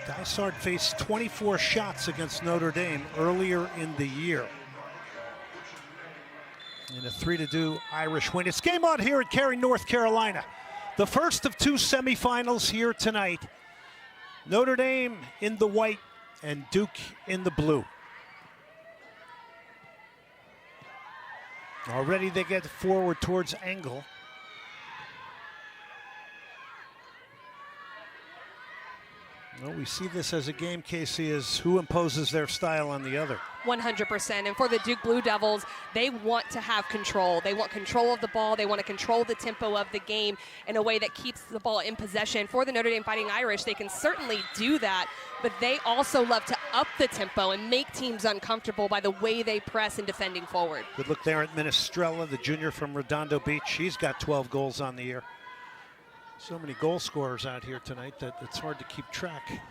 Dysart faced 24 shots against Notre Dame earlier in the year. In a 3-2 Irish win. It's game on here at Cary, North Carolina. The first of two semifinals here tonight. Notre Dame in the white and Duke in the blue. Already they get forward towards Engle. Well, we see this as a game, Casey, as who imposes their style on the other. 100%. And for the Duke Blue Devils, they want to have control. They want control of the ball. They want to control the tempo of the game in a way that keeps the ball in possession. For the Notre Dame Fighting Irish, they can certainly do that, but they also love to up the tempo and make teams uncomfortable by the way they press and defending forward. Good look there at Minestrella, the junior from Redondo Beach. She's got 12 goals on the year. So many goal scorers out here tonight that it's hard to keep track.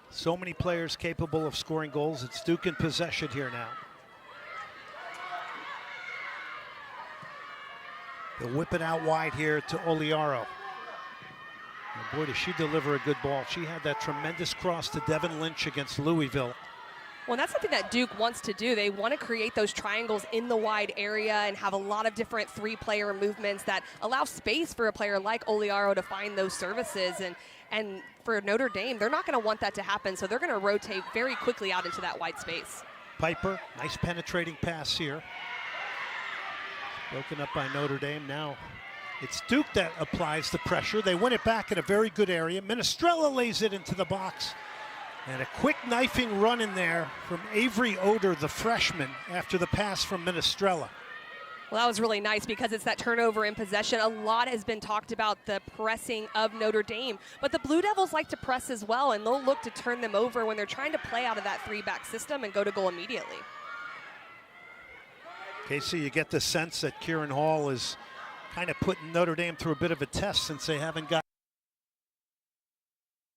So many players capable of scoring goals. It's Duke in possession here now. They'll whip it out wide here to Oliaro. And boy, does she deliver a good ball. She had that tremendous cross to Devin Lynch against Louisville. Well, that's something that Duke wants to do. They want to create those triangles in the wide area and have a lot of different three-player movements that allow space for a player like Oliaro to find those services. And for Notre Dame, they're not going to want that to happen, so they're going to rotate very quickly out into that wide space. Piper, nice penetrating pass here. Broken up by Notre Dame. Now it's Duke that applies the pressure. They win it back in a very good area. Minestrella lays it into the box. And a quick knifing run in there from Avery Oder, the freshman, after the pass from Minestrella. Well, that was really nice because it's that turnover in possession. A lot has been talked about the pressing of Notre Dame, but the Blue Devils like to press as well, and they'll look to turn them over when they're trying to play out of that three-back system and go to goal immediately. Casey, you get the sense that Kieran Hall is kind of putting Notre Dame through a bit of a test since they haven't got.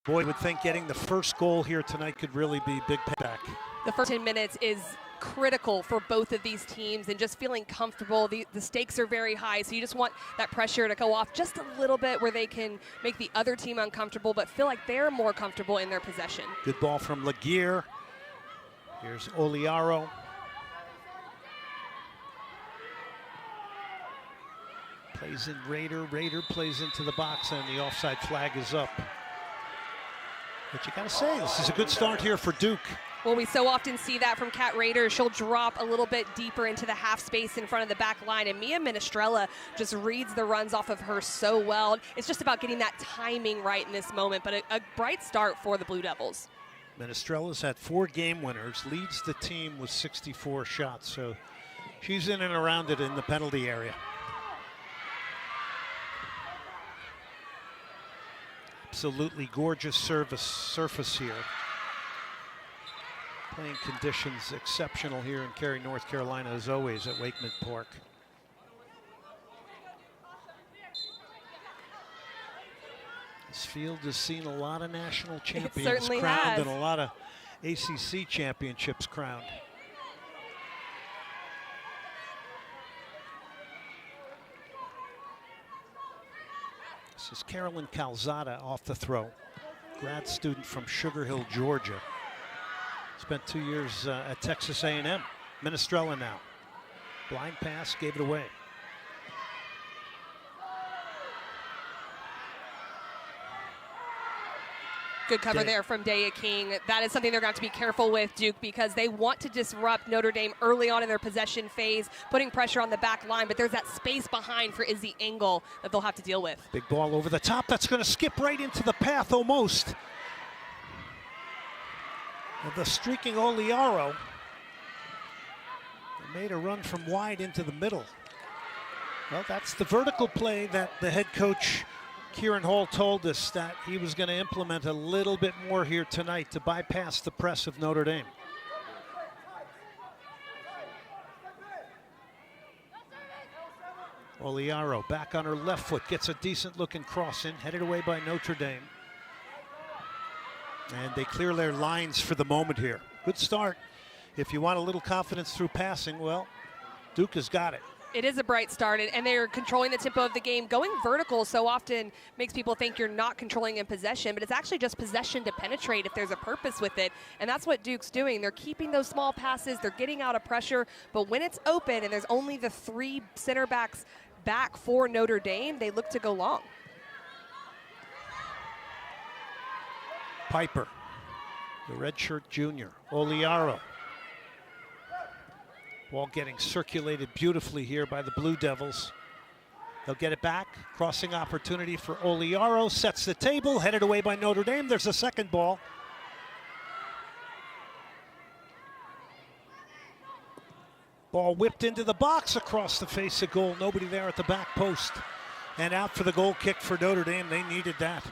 Boy, would think getting the first goal here tonight could really be big payback. The first 10 minutes is critical for both of these teams and just feeling comfortable. The stakes are very high, so you just want that pressure to go off just a little bit where they can make the other team uncomfortable but feel like they're more comfortable in their possession. Good ball from Laguerre. Here's Oliaro. Plays in Rader. Rader plays into the box and the offside flag is up. But you gotta say, this is a good start here for Duke. Well, we so often see that from Kat Rader. She'll drop a little bit deeper into the half space in front of the back line, and Mia Minestrella just reads the runs off of her so well. It's just about getting that timing right in this moment, but a bright start for the Blue Devils. Minestrella's had 4 game winners, leads the team with 64 shots, so she's in and around it in the penalty area. Absolutely gorgeous surface here. Playing conditions exceptional here in Cary, North Carolina, as always at Wakeman Park. This field has seen a lot of national champions crowned and a lot of ACC championships crowned. This is Carolyn Calzada off the throw. Grad student from Sugar Hill, Georgia. Spent 2 years at Texas A&M. Minestrella now. Blind pass, gave it away. Good cover there from Daya King. That is something they're going to have to be careful with, Duke, because they want to disrupt Notre Dame early on in their possession phase, putting pressure on the back line, but there's that space behind for Izzy Engle that they'll have to deal with. Big ball over the top. That's going to skip right into the path almost. And the streaking Oliaro made a run from wide into the middle. Well, that's the vertical play that the head coach Kieran Hall told us that he was going to implement a little bit more here tonight to bypass the press of Notre Dame. Oliaro back on her left foot, gets a decent looking cross in, headed away by Notre Dame. And they clear their lines for the moment here. Good start. If you want a little confidence through passing, well, Duke has got it. It is a bright start, and they're controlling the tempo of the game. Going vertical so often makes people think you're not controlling in possession, but it's actually just possession to penetrate if there's a purpose with it, and that's what Duke's doing. They're keeping those small passes, they're getting out of pressure, but when it's open and there's only the 3 center backs back for Notre Dame, they look to go long. Piper, the redshirt junior, Oliaro. Ball getting circulated beautifully here by the Blue Devils. They'll get it back. Crossing opportunity for Oliaro. Sets the table. Headed away by Notre Dame. There's a second ball. Ball whipped into the box across the face of goal. Nobody there at the back post. And out for the goal kick for Notre Dame. They needed that.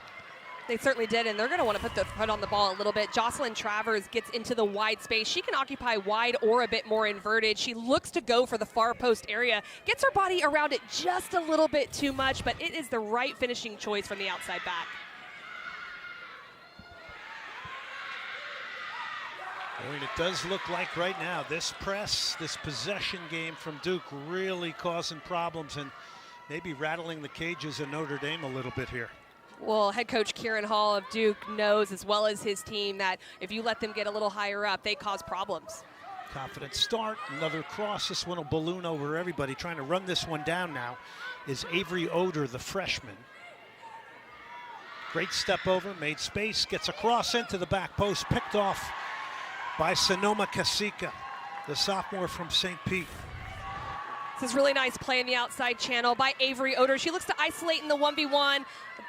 They certainly did, and they're going to want to put the foot on the ball a little bit. Jocelyn Travers gets into the wide space. She can occupy wide or a bit more inverted. She looks to go for the far post area, gets her body around it just a little bit too much, but it is the right finishing choice from the outside back. And it does look like right now, this press, this possession game from Duke really causing problems and maybe rattling the cages of Notre Dame a little bit here. Well, head coach Kieran Hall of Duke knows, as well as his team, that if you let them get a little higher up, they cause problems. Confident start, another cross. This one will balloon over everybody. Trying to run this one down now is Avery Oder, the freshman. Great step over, made space, gets a cross into the back post, picked off by Sonoma Kasika, the sophomore from St. Pete. This is really nice play in the outside channel by Avery Oder. She looks to isolate in the 1v1.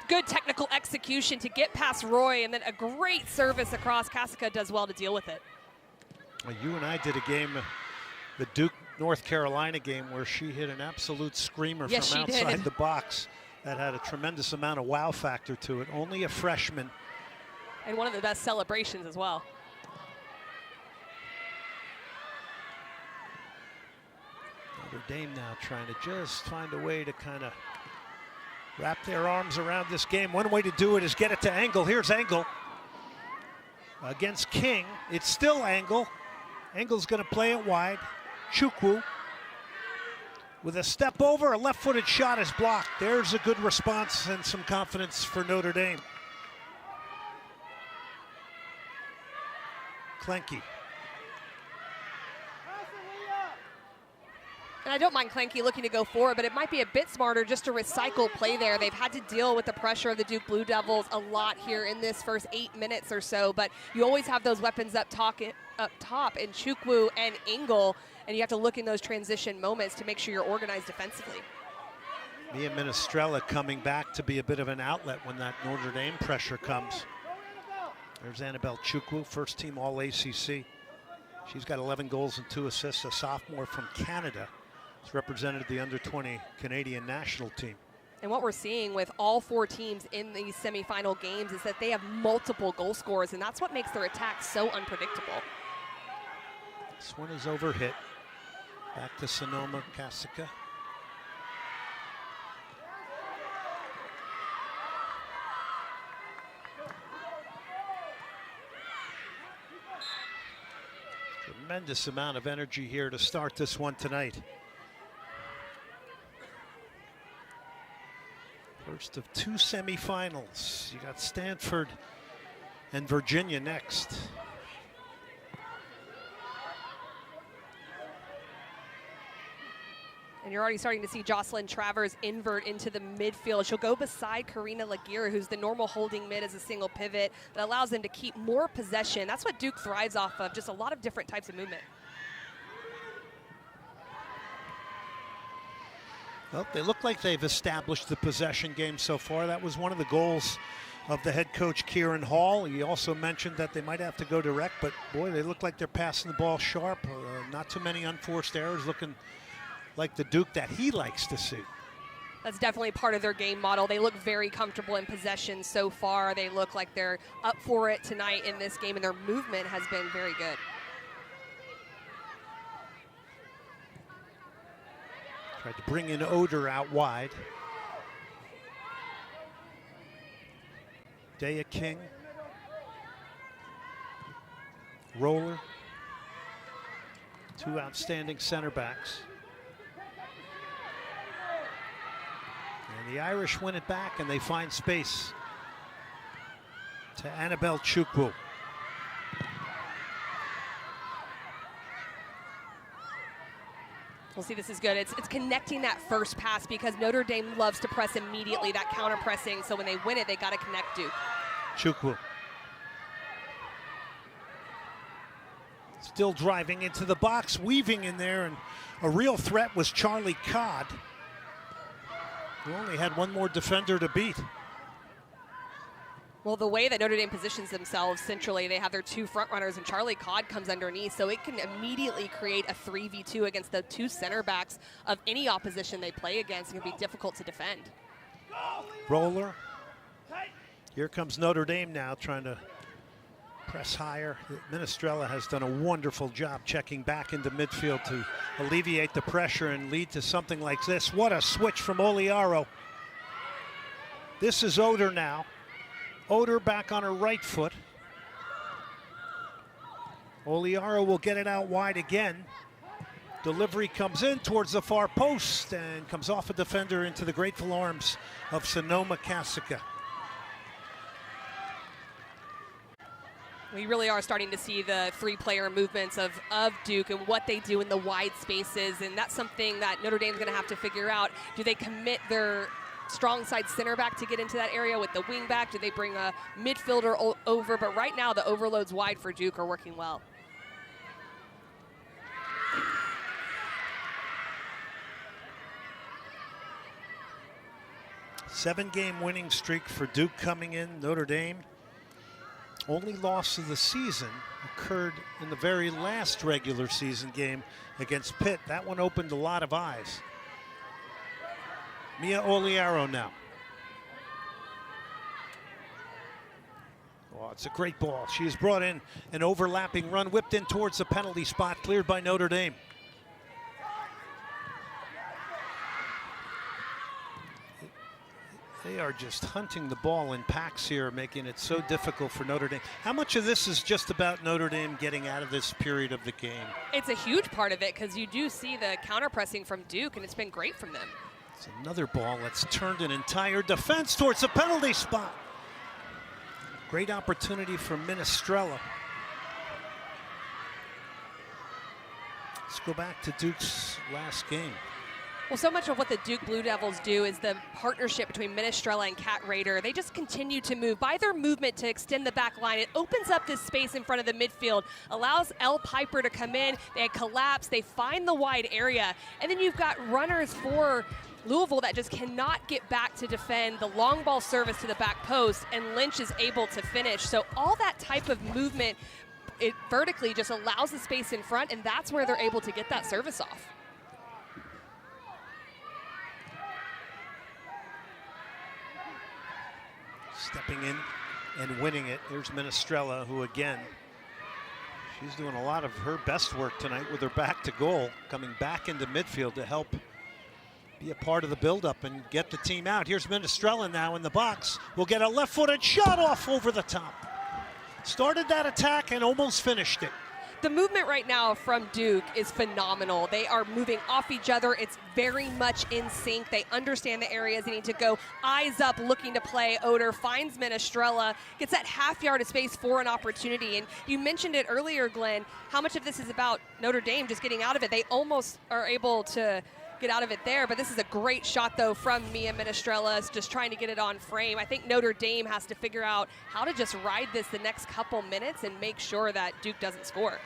Good technical execution to get past Roy, and then a great service across. Kasika does well to deal with it. Well, you and I did a game, the Duke North Carolina game, where she hit an absolute screamer from outside the box that had a tremendous amount of wow factor to it. Only a freshman. And one of the best celebrations as well. Notre Dame now trying to just find a way to kind of wrap their arms around this game. One way to do it is get it to Engle. Here's Engle against King. It's still Engle. Engle's going to play it wide. Chukwu with a step over, a left-footed shot is blocked. There's a good response and some confidence for Notre Dame. Klenke. And I don't mind Klenke looking to go forward, but it might be a bit smarter just to recycle play there. They've had to deal with the pressure of the Duke Blue Devils a lot here in this first 8 minutes or so, but you always have those weapons up top in Chukwu and Engle, and you have to look in those transition moments to make sure you're organized defensively. Mia Minestrella coming back to be a bit of an outlet when that Notre Dame pressure comes. There's Annabelle Chukwu, first team All-ACC. She's got 11 goals and 2 assists, a sophomore from Canada. She's represented the under-20 Canadian national team. And what we're seeing with all 4 teams in these semifinal games is that they have multiple goal scorers, and that's what makes their attack so unpredictable. This one is overhit. Back to Sonoma Kasika. Tremendous amount of energy here to start this one tonight. First of 2 semifinals. You got Stanford and Virginia next. And you're already starting to see Jocelyn Travers invert into the midfield. She'll go beside Karina Laguerre, who's the normal holding mid as a single pivot that allows them to keep more possession. That's what Duke thrives off of, just a lot of different types of movement. Well, they look like they've established the possession game so far. That was one of the goals of the head coach, Kieran Hall. He also mentioned that they might have to go direct, but boy, they look like they're passing the ball sharp. Not too many unforced errors, looking like the Duke that he likes to see. That's definitely part of their game model. They look very comfortable in possession so far. They look like they're up for it tonight in this game, and their movement has been very good. Tried to bring in Oder out wide. Daya King. Roller. 2 outstanding center backs. And the Irish win it back, and they find space to Annabelle Chukwu. We'll see, this is good. It's connecting that first pass because Notre Dame loves to press immediately, that counter pressing. So when they win it, they got to connect Duke. Chukwu. Still driving into the box, weaving in there, and a real threat was Charlie Codd, who only had one more defender to beat. Well, the way that Notre Dame positions themselves centrally, they have their two front runners, and Charlie Codd comes underneath, so it can immediately create a 3v2 against the two center backs of any opposition they play against. It can be difficult to defend. Roller. Here comes Notre Dame now, trying to press higher. Minestrella has done a wonderful job checking back into midfield to alleviate the pressure and lead to something like this. What a switch from Oliaro. This is Oder now. Oder back on her right foot. Oliaro will get it out wide again. Delivery comes in towards the far post and comes off a defender into the grateful arms of Sonoma Cassica. We really are starting to see the three-player movements of Duke and what they do in the wide spaces, and that's something that Notre Dame's going to have to figure out. Do they commit their strong side center back to get into that area with the wing back? Do they bring a midfielder over? But right now, the overloads wide for Duke are working well. Seven-game winning streak for Duke coming in. Notre Dame, only loss of the season occurred in the very last regular season game against Pitt. That one opened a lot of eyes. Mia Oliaro now. Oh, it's a great ball. She has brought in an overlapping run, whipped in towards the penalty spot, cleared by Notre Dame. They are just hunting the ball in packs here, making it so difficult for Notre Dame. How much of this is just about Notre Dame getting out of this period of the game? It's a huge part of it because you do see the counter-pressing from Duke, and it's been great from them. It's another ball that's turned an entire defense towards the penalty spot. Great opportunity for Minestrella. Let's go back to Duke's last game. Well, so much of what the Duke Blue Devils do is the partnership between Minestrella and Kat Rader. They just continue to move. By their movement to extend the back line, it opens up this space in front of the midfield, allows Elle Piper to come in. They collapse, they find the wide area, and then you've got runners for Louisville that just cannot get back to defend the long ball service to the back post, and Lynch is able to finish. So all that type of movement, it vertically just allows the space in front, and that's where they're able to get that service off. Stepping in and winning it. Here's Minestrella, who again, she's doing a lot of her best work tonight with her back to goal, coming back into midfield to help be a part of the buildup and get the team out. Here's Minestrella now in the box. Will get a left-footed shot off over the top. Started that attack and almost finished it. The movement right now from Duke is phenomenal. They are moving off each other. It's very much in sync. They understand the areas they need to go. Eyes up, looking to play. Oder finds Minestrella, gets that half yard of space for an opportunity. And you mentioned it earlier, Glenn, how much of this is about Notre Dame just getting out of it. They almost are able to get out of it there, but this is a great shot though from Mia Minestrella, just trying to get it on frame. I think Notre Dame has to figure out how to just ride this the next couple minutes and make sure that Duke doesn't score.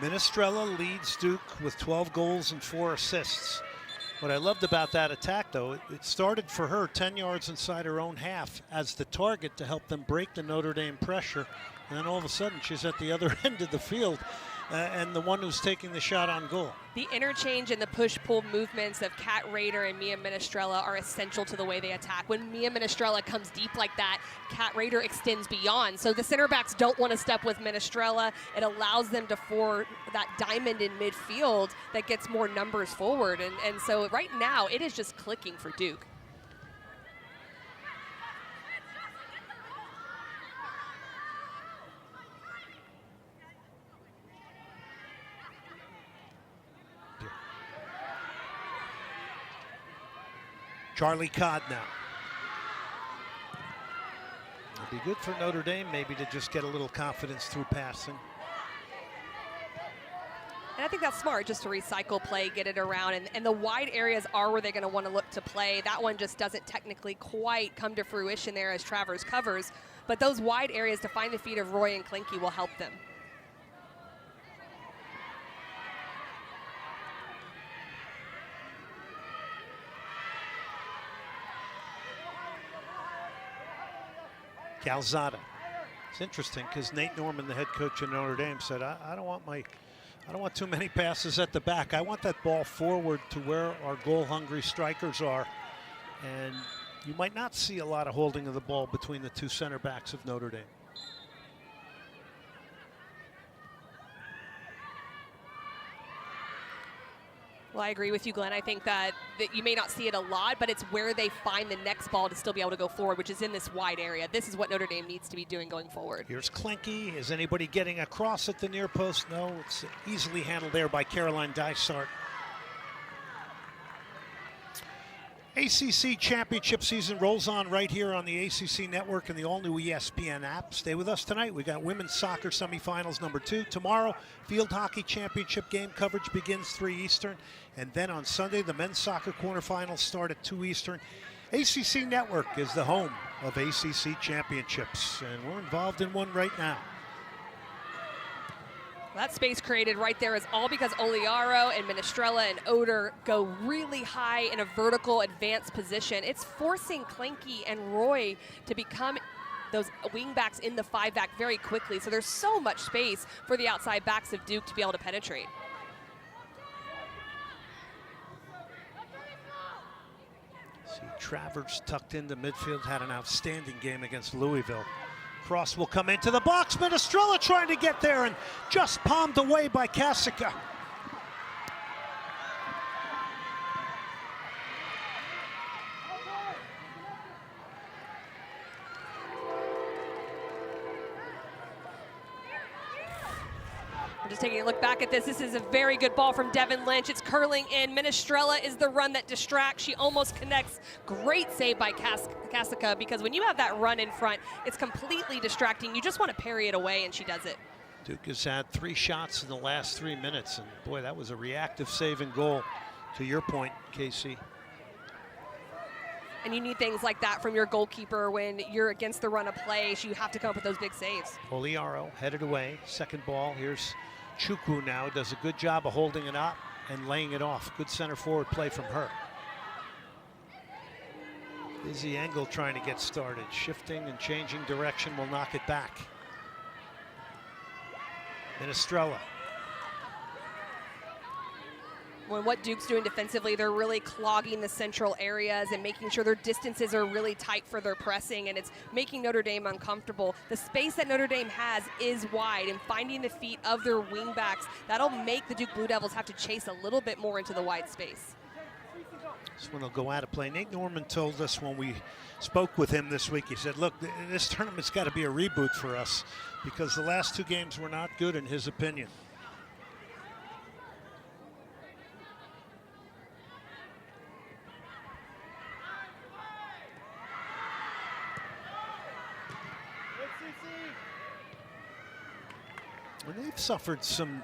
Minestrella leads Duke with 12 goals and 4 assists. What I loved about that attack though, it started for her 10 yards inside her own half as the target to help them break the Notre Dame pressure. And then all of a sudden she's at the other end of the field and the one who's taking the shot on goal. The interchange and the push-pull movements of Kat Rader and Mia Minestrella are essential to the way they attack. When Mia Minestrella comes deep like that, Kat Rader extends beyond. So the center backs don't want to step with Minestrella. It allows them to form that diamond in midfield that gets more numbers forward. And so right now, it is just clicking for Duke. Charlie Codd now. It'd be good for Notre Dame maybe to just get a little confidence through passing. And I think that's smart, just to recycle play, get it around. And the wide areas are where they're going to want to look to play. That one just doesn't technically quite come to fruition there as Travers covers. But those wide areas to find the feet of Roy and Klinke will help them. Calzada. It's interesting because Nate Norman, the head coach of Notre Dame, said, I don't want too many passes at the back. I want that ball forward to where our goal-hungry strikers are. And you might not see a lot of holding of the ball between the two center backs of Notre Dame. Well, I agree with you, Glenn. I think that you may not see it a lot, but it's where they find the next ball to still be able to go forward, which is in this wide area. This is what Notre Dame needs to be doing going forward. Here's Klinke. Is anybody getting across at the near post? No, it's easily handled there by Caroline Dysart. ACC Championship season rolls on right here on the ACC Network and the all-new ESPN app. Stay with us tonight. We got women's soccer semifinals number 2. Tomorrow, field hockey championship game coverage begins 3 Eastern. And then on Sunday, the men's soccer quarterfinals start at 2 Eastern. ACC Network is the home of ACC championships, and we're involved in one right now. That space created right there is all because Oliaro and Minestrella and Oder go really high in a vertical advanced position. It's forcing Klinke and Roy to become those wing backs in the 5-back very quickly. So there's so much space for the outside backs of Duke to be able to penetrate. See, Travers tucked into midfield, had an outstanding game against Louisville. Cross will come into the box. Minestrella trying to get there and just palmed away by Kasica. We're just taking a look back at this. This is a very good ball from Devin Lynch. It's curling in. Minestrella is the run that distracts. She almost connects. Great save by Kasica, because when you have that run in front, it's completely distracting. You just want to parry it away, and she does it. Duke has had 3 shots in the last 3 minutes, and boy, that was a reactive save and goal, to your point, Casey. And you need things like that from your goalkeeper when you're against the run of play. So you have to come up with those big saves. Oliaro headed away. Second ball. Here's Chukwu now. Does a good job of holding it up and laying it off. Good center forward play from her. Izzy Engle trying to get started. Shifting and changing direction will knock it back. Minestrella. When what Duke's doing defensively, they're really clogging the central areas and making sure their distances are really tight for their pressing, and it's making Notre Dame uncomfortable. The space that Notre Dame has is wide, and finding the feet of their wingbacks, that'll make the Duke Blue Devils have to chase a little bit more into the wide space. This one will go out of play. Nate Norman told us when we spoke with him this week, he said, look, this tournament's got to be a reboot for us because the last 2 games were not good in his opinion. And they've suffered some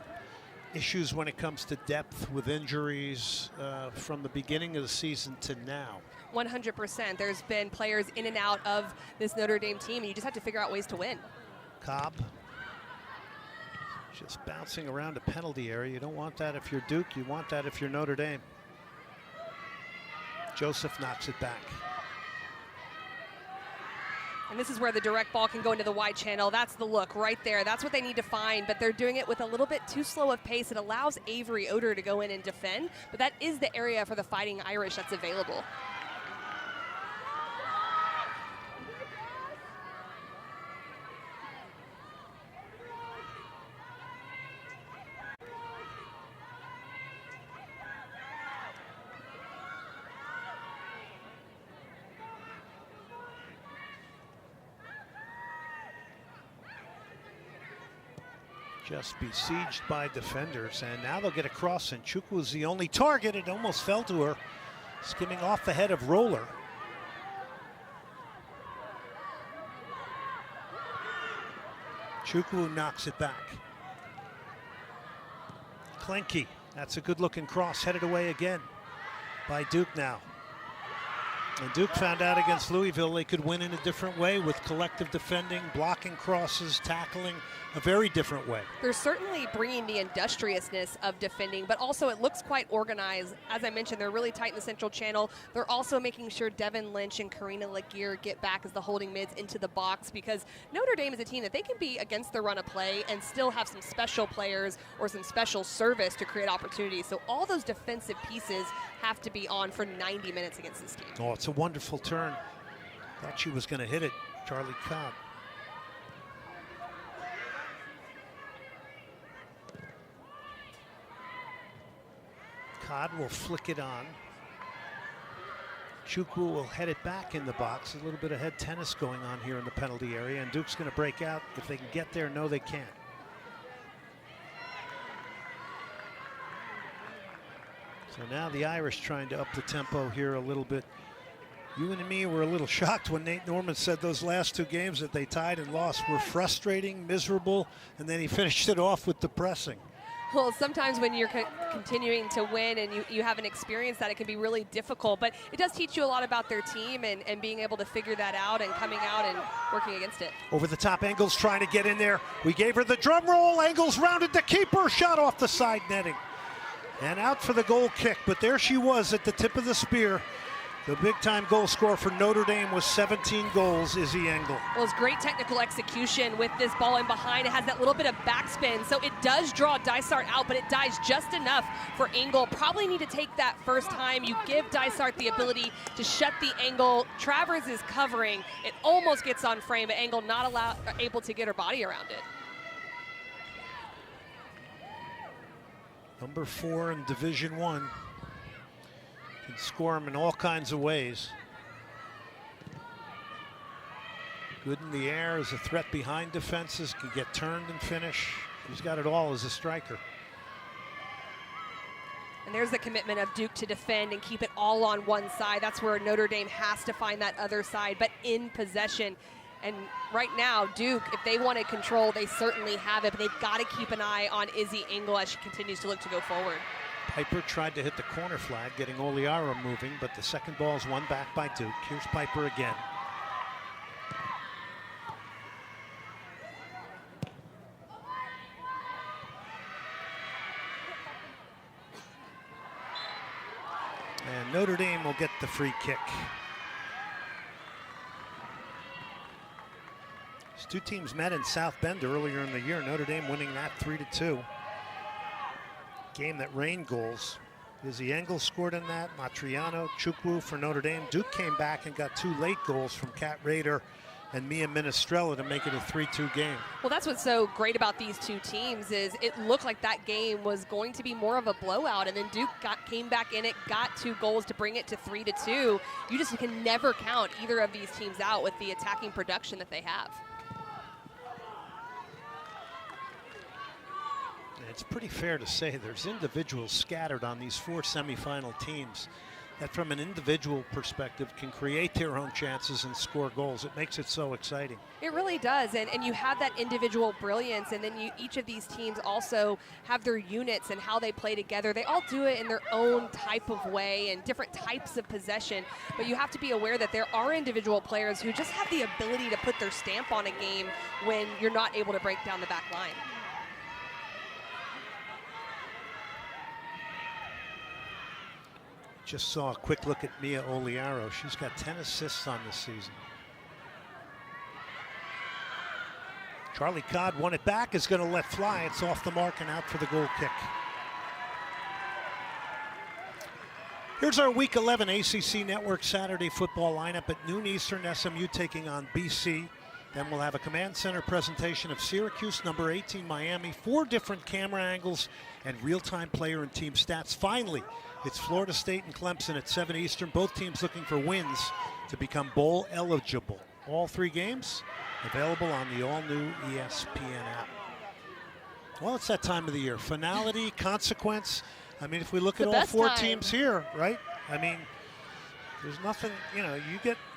issues when it comes to depth with injuries from the beginning of the season to now. 100%. There's been players in and out of this Notre Dame team, and you just have to figure out ways to win. Cobb just bouncing around a penalty area. You don't want that if you're Duke. You want that if you're Notre Dame. Joseph knocks it back. And this is where the direct ball can go into the wide channel. That's the look right there. That's what they need to find, but they're doing it with a little bit too slow of pace. It allows Avery Oder to go in and defend, but that is the area for the Fighting Irish that's available. Just besieged by defenders, and now they'll get across, and Chukwu's the only target. It almost fell to her. skimming off the head of Roller. Chukwu knocks it back. Klenke, that's a good looking cross, headed away again by Duke now. And Duke found out against Louisville they could win in a different way with collective defending, blocking crosses, tackling, a very different way. They're certainly bringing the industriousness of defending, but also it looks quite organized. As I mentioned, they're really tight in the central channel. They're also making sure Devin Lynch and Karina Laguerre get back as the holding mids into the box, because Notre Dame is a team that they can be against the run of play and still have some special players or some special service to create opportunities. So all those defensive pieces have to be on for 90 minutes against this team. Oh, it's a wonderful turn. Thought she was going to hit it, Charlie Cobb. Codd will flick it on. Chukwu will head it back in the box. A little bit of head tennis going on here in the penalty area, and Duke's going to break out. If they can get there, no, they can't. So now the Irish trying to up the tempo here a little bit. You and me were a little shocked when Nate Norman said those last two games that they tied and lost were frustrating, miserable, and then he finished it off with the pressing. Well, sometimes when you're continuing to win and you haven't experienced that, it can be really difficult. But it does teach you a lot about their team and being able to figure that out and coming out and working against it. Over the top, Engle's trying to get in there. We gave her the drum roll. Engle's rounded the keeper, shot off the side netting. And out for the goal kick, but there she was at the tip of the spear. The big-time goal scorer for Notre Dame was 17 goals, Izzy Engle. Well, it's great technical execution with this ball in behind. It has that little bit of backspin, so it does draw Dysart out, but it dies just enough for Engle. Probably need to take that first time. You give Dysart the ability to shut the angle. Travers is covering. It almost gets on frame, but Engle not able to get her body around it. Number 4 in Division I. Can score them in all kinds of ways. Good in the air, as a threat behind defenses, can get turned and finish. He's got it all as a striker. And there's the commitment of Duke to defend and keep it all on one side. That's where Notre Dame has to find that other side, but in possession. And right now, Duke, if they want to control, they certainly have it, but they've got to keep an eye on Izzy Engle as she continues to look to go forward. Piper tried to hit the corner flag, getting Oliara moving, but the second ball is won back by Duke. Here's Piper again. And Notre Dame will get the free kick. These two teams met in South Bend earlier in the year. Notre Dame winning that 3-2. Game that rained goals. Izzy Engle scored in that. Matriano, Chukwu for Notre Dame. Duke came back and got 2 late goals from Kat Rader and Mia Minestrella to make it a 3-2 game. Well, that's what's so great about these two teams is it looked like that game was going to be more of a blowout, and then Duke came back in it, got 2 goals to bring it to 3-2. You just can never count either of these teams out with the attacking production that they have. It's pretty fair to say there's individuals scattered on these 4 semifinal teams that from an individual perspective can create their own chances and score goals. It makes it so exciting. It really does, and you have that individual brilliance, and then each of these teams also have their units and how they play together. They all do it in their own type of way and different types of possession, but you have to be aware that there are individual players who just have the ability to put their stamp on a game when you're not able to break down the back line. Just saw a quick look at Mia Oliaro. She's got 10 assists on this season. Charlie Codd won it back, is going to let fly. It's off the mark and out for the goal kick. Here's our Week 11 ACC Network Saturday football lineup at noon Eastern. SMU taking on BC. Then we'll have a command center presentation of Syracuse, number 18 Miami, 4 different camera angles and real-time player and team stats. Finally, it's Florida State and Clemson at 7 Eastern. Both teams looking for wins to become bowl eligible. All 3 games available on the all-new ESPN app. Well, it's that time of the year. Finality, consequence. I mean, if we look at all 4 teams here, right? I mean, There's nothing,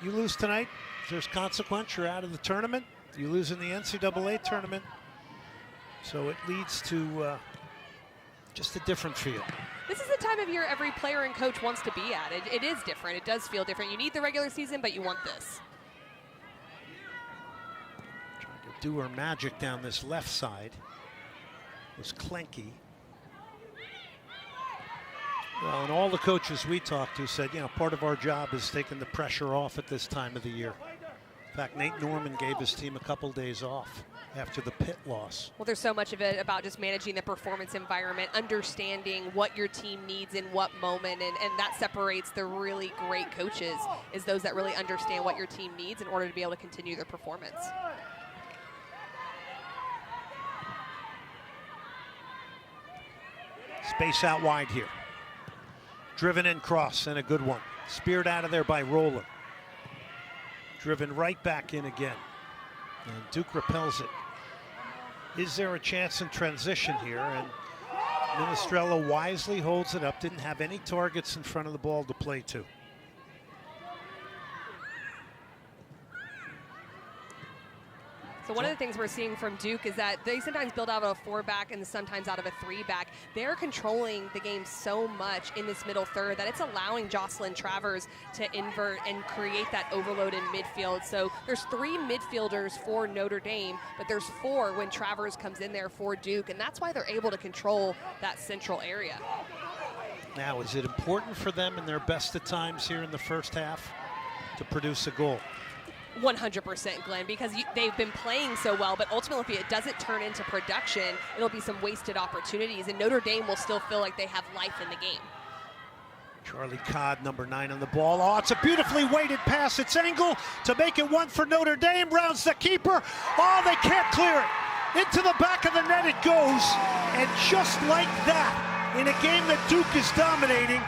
you lose tonight, there's consequence, you're out of the tournament. You lose in the NCAA tournament. So it leads to just a different feel. This is the time of year every player and coach wants to be at. It is different. It does feel different. You need the regular season, but you want this. Trying to do her magic down this left side was Klenke. Well, and all the coaches we talked to said, part of our job is taking the pressure off at this time of the year. In fact, Nate Norman gave his team a couple days off after the Pitt loss. Well, there's so much of it about just managing the performance environment, understanding what your team needs in what moment, and that separates the really great coaches, is those that really understand what your team needs in order to be able to continue their performance. Space out wide here. Driven in cross, and a good one. Speared out of there by Roller. Driven right back in again. And Duke repels it. Is there a chance in transition here? And Minestrella wisely holds it up. Didn't have any targets in front of the ball to play to. So one of the things we're seeing from Duke is that they sometimes build out of a 4-back and sometimes out of a 3-back. They're controlling the game so much in this middle third that it's allowing Jocelyn Travers to invert and create that overload in midfield. So there's 3 midfielders for Notre Dame, but there's 4 when Travers comes in there for Duke, and that's why they're able to control that central area. Now, is it important for them in their best of times here in the first half to produce a goal? 100%, Glenn, because they've been playing so well, but ultimately if it doesn't turn into production, it'll be some wasted opportunities, and Notre Dame will still feel like they have life in the game. Charlie Codd, number 9 on the ball. Oh, it's a beautifully weighted pass. It's Engle to make it 1 for Notre Dame. Rounds the keeper. Oh, they can't clear it. Into the back of the net it goes, and just like that, in a game that Duke is dominating,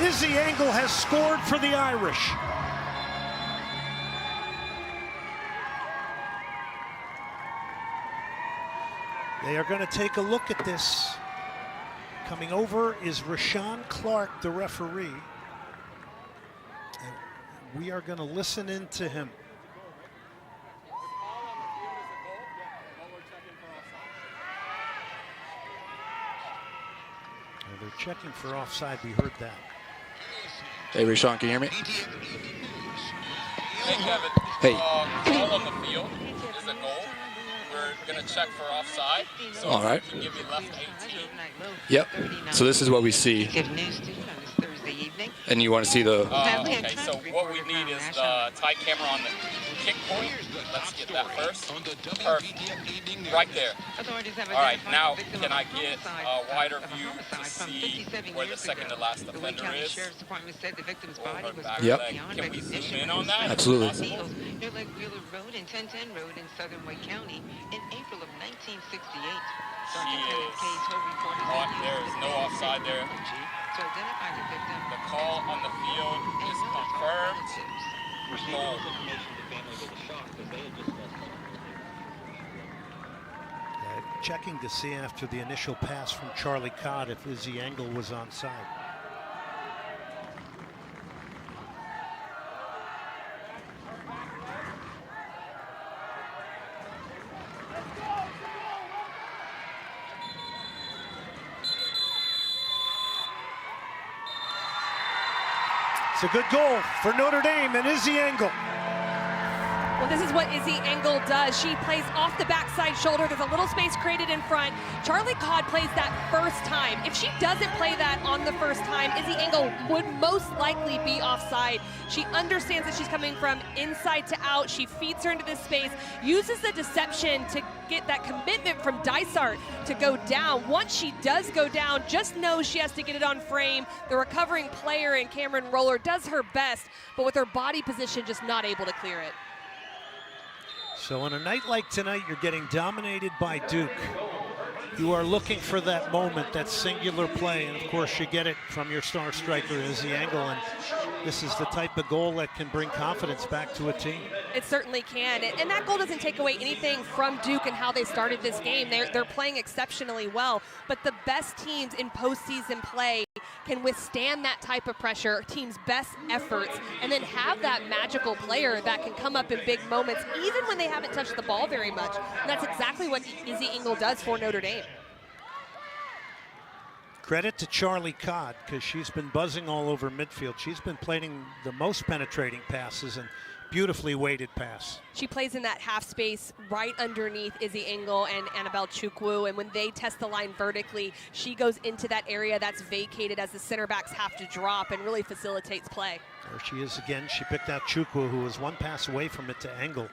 Izzy Engle has scored for the Irish. They are going to take a look at this. Coming over is Rashawn Clark, the referee. And we are going to listen in to him. They're checking for offside. We heard that. Hey, Rashawn, can you hear me? Hey, Kevin. Hey. Goal on the field is a goal. We're going to check for offside. So all right. We can give you left 18. Yep. So this is what we see. And you want to see the... Okay, so what we need is the tight camera on the kick point. Let's get that first. Perfect. Right there. All right, now can I get a wider view to see where the second to last offender is? Yep. Can we zoom in on that? Absolutely. Road and 1010 Road in Southern White County in April of 1968. There is no offside there. To identify the victim. The call on the field is confirmed. Goal. Checking to see after the initial pass from Charlie Codd if Izzy Engle was onside. It's a good goal for Notre Dame and Izzy Engle. Well, this is what Izzy Engle does. She plays off the backside shoulder. There's a little space created in front. Charlie Codd plays that first time. If she doesn't play that on the first time, Izzy Engle would most likely be offside. She understands that she's coming from inside to out. She feeds her into this space, uses the deception to get that commitment from Dysart to go down. Once she does go down, just know she has to get it on frame. The recovering player in Cameron Roller does her best, but with her body position, just not able to clear it. So on a night like tonight, you're getting dominated by Duke. You are looking for that moment, that singular play, and of course you get it from your star striker, Izzy Engle, and this is the type of goal that can bring confidence back to a team. It certainly can, and that goal doesn't take away anything from Duke and how they started this game. They're playing exceptionally well, but the best teams in postseason play can withstand that type of pressure, team's best efforts, and then have that magical player that can come up in big moments, even when they haven't touched the ball very much. And that's exactly what Izzy Engle does for Notre Dame. Credit to Charlie Codd, because she's been buzzing all over midfield. She's been playing the most penetrating passes and beautifully weighted pass. She plays in that half space right underneath Izzy Engle and Annabelle Chukwu, and when they test the line vertically, she goes into that area that's vacated as the center backs have to drop and really facilitates play. There she is again. She picked out Chukwu, who was one pass away from it to Engle.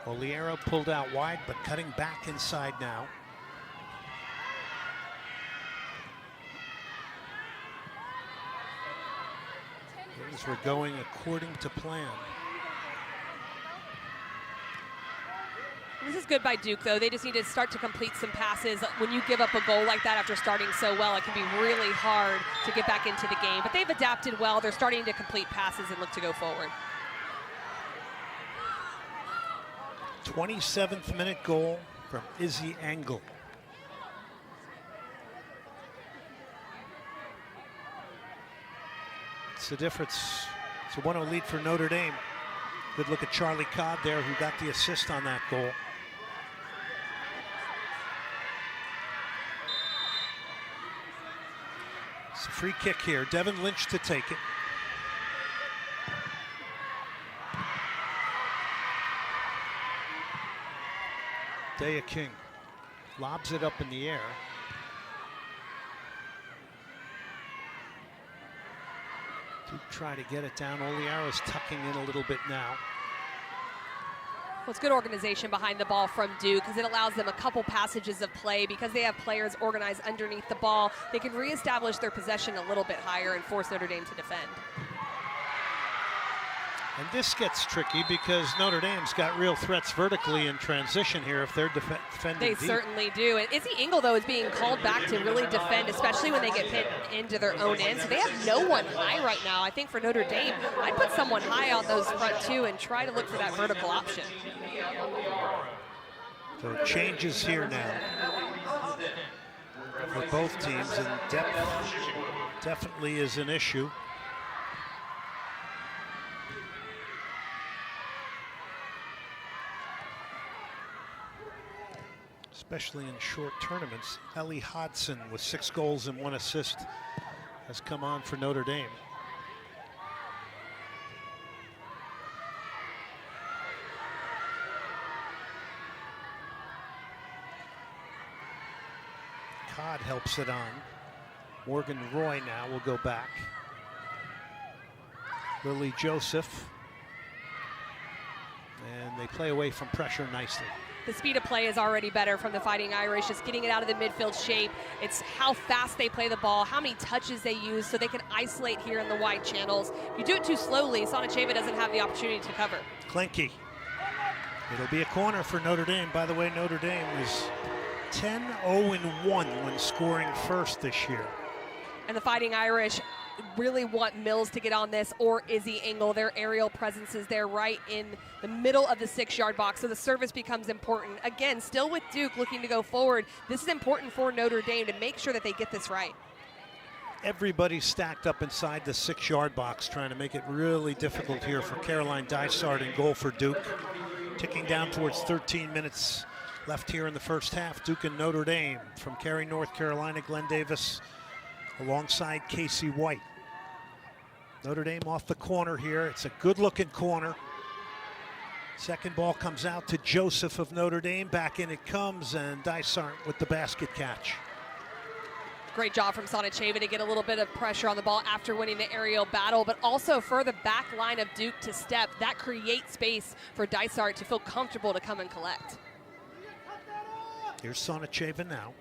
Oliero pulled out wide, but cutting back inside now. Things were going according to plan. This is good by Duke, though. They just need to start to complete some passes. When you give up a goal like that after starting so well, it can be really hard to get back into the game. But they've adapted well. They're starting to complete passes and look to go forward. 27th minute goal from Izzy Engle. It's the difference. It's a 1-0 lead for Notre Dame. Good look at Charlie Codd there, who got the assist on that goal. It's a free kick here. Devin Lynch to take it. Daya King lobs it up in the air. Duke try to get it down. Oliero's tucking in a little bit now. Well, it's good organization behind the ball from Duke because it allows them a couple passages of play. Because they have players organized underneath the ball, they can reestablish their possession a little bit higher and force Notre Dame to defend. And this gets tricky because Notre Dame's got real threats vertically in transition here if they're defending They deep. certainly do. And Izzy Engle, though, is being called back to really defend, especially when they get pinned into their own end. So they have no one high right now. I think for Notre Dame, I'd put someone high on those front two and try to look for that vertical option. So it changes here now for both teams, and depth definitely is an issue. Especially in short tournaments. Ellie Hodson with 6 goals and 1 assist has come on for Notre Dame. Codd helps it on. Morgan Roy now will go back. Lily Joseph. And they play away from pressure nicely. The speed of play is already better from the Fighting Irish, just getting it out of the midfield shape. It's how fast they play the ball, how many touches they use so they can isolate here in the wide channels. If you do it too slowly, Sonacheva doesn't have the opportunity to cover. Klenke. It'll be a corner for Notre Dame. By the way, Notre Dame is 10-0-1 when scoring first this year. And the Fighting Irish really want Mills to get on this, or Izzy Engle. Their aerial presence is there right in the middle of the 6-yard box, so the service becomes important. Again, still with Duke looking to go forward. This is important for Notre Dame to make sure that they get this right. Everybody's stacked up inside the 6-yard box, trying to make it really difficult here for Caroline Dysart in goal for Duke. Ticking down towards 13 minutes left here in the first half. Duke and Notre Dame from Cary, North Carolina. Glenn Davis alongside Casey White. Notre Dame off the corner here. It's a good-looking corner. Second ball comes out to Joseph of Notre Dame. Back in it comes, and Dysart with the basket catch. Great job from Sonacheva to get a little bit of pressure on the ball after winning the aerial battle, but also for the back line of Duke to step. That creates space for Dysart to feel comfortable to come and collect. Here's Sonacheva now.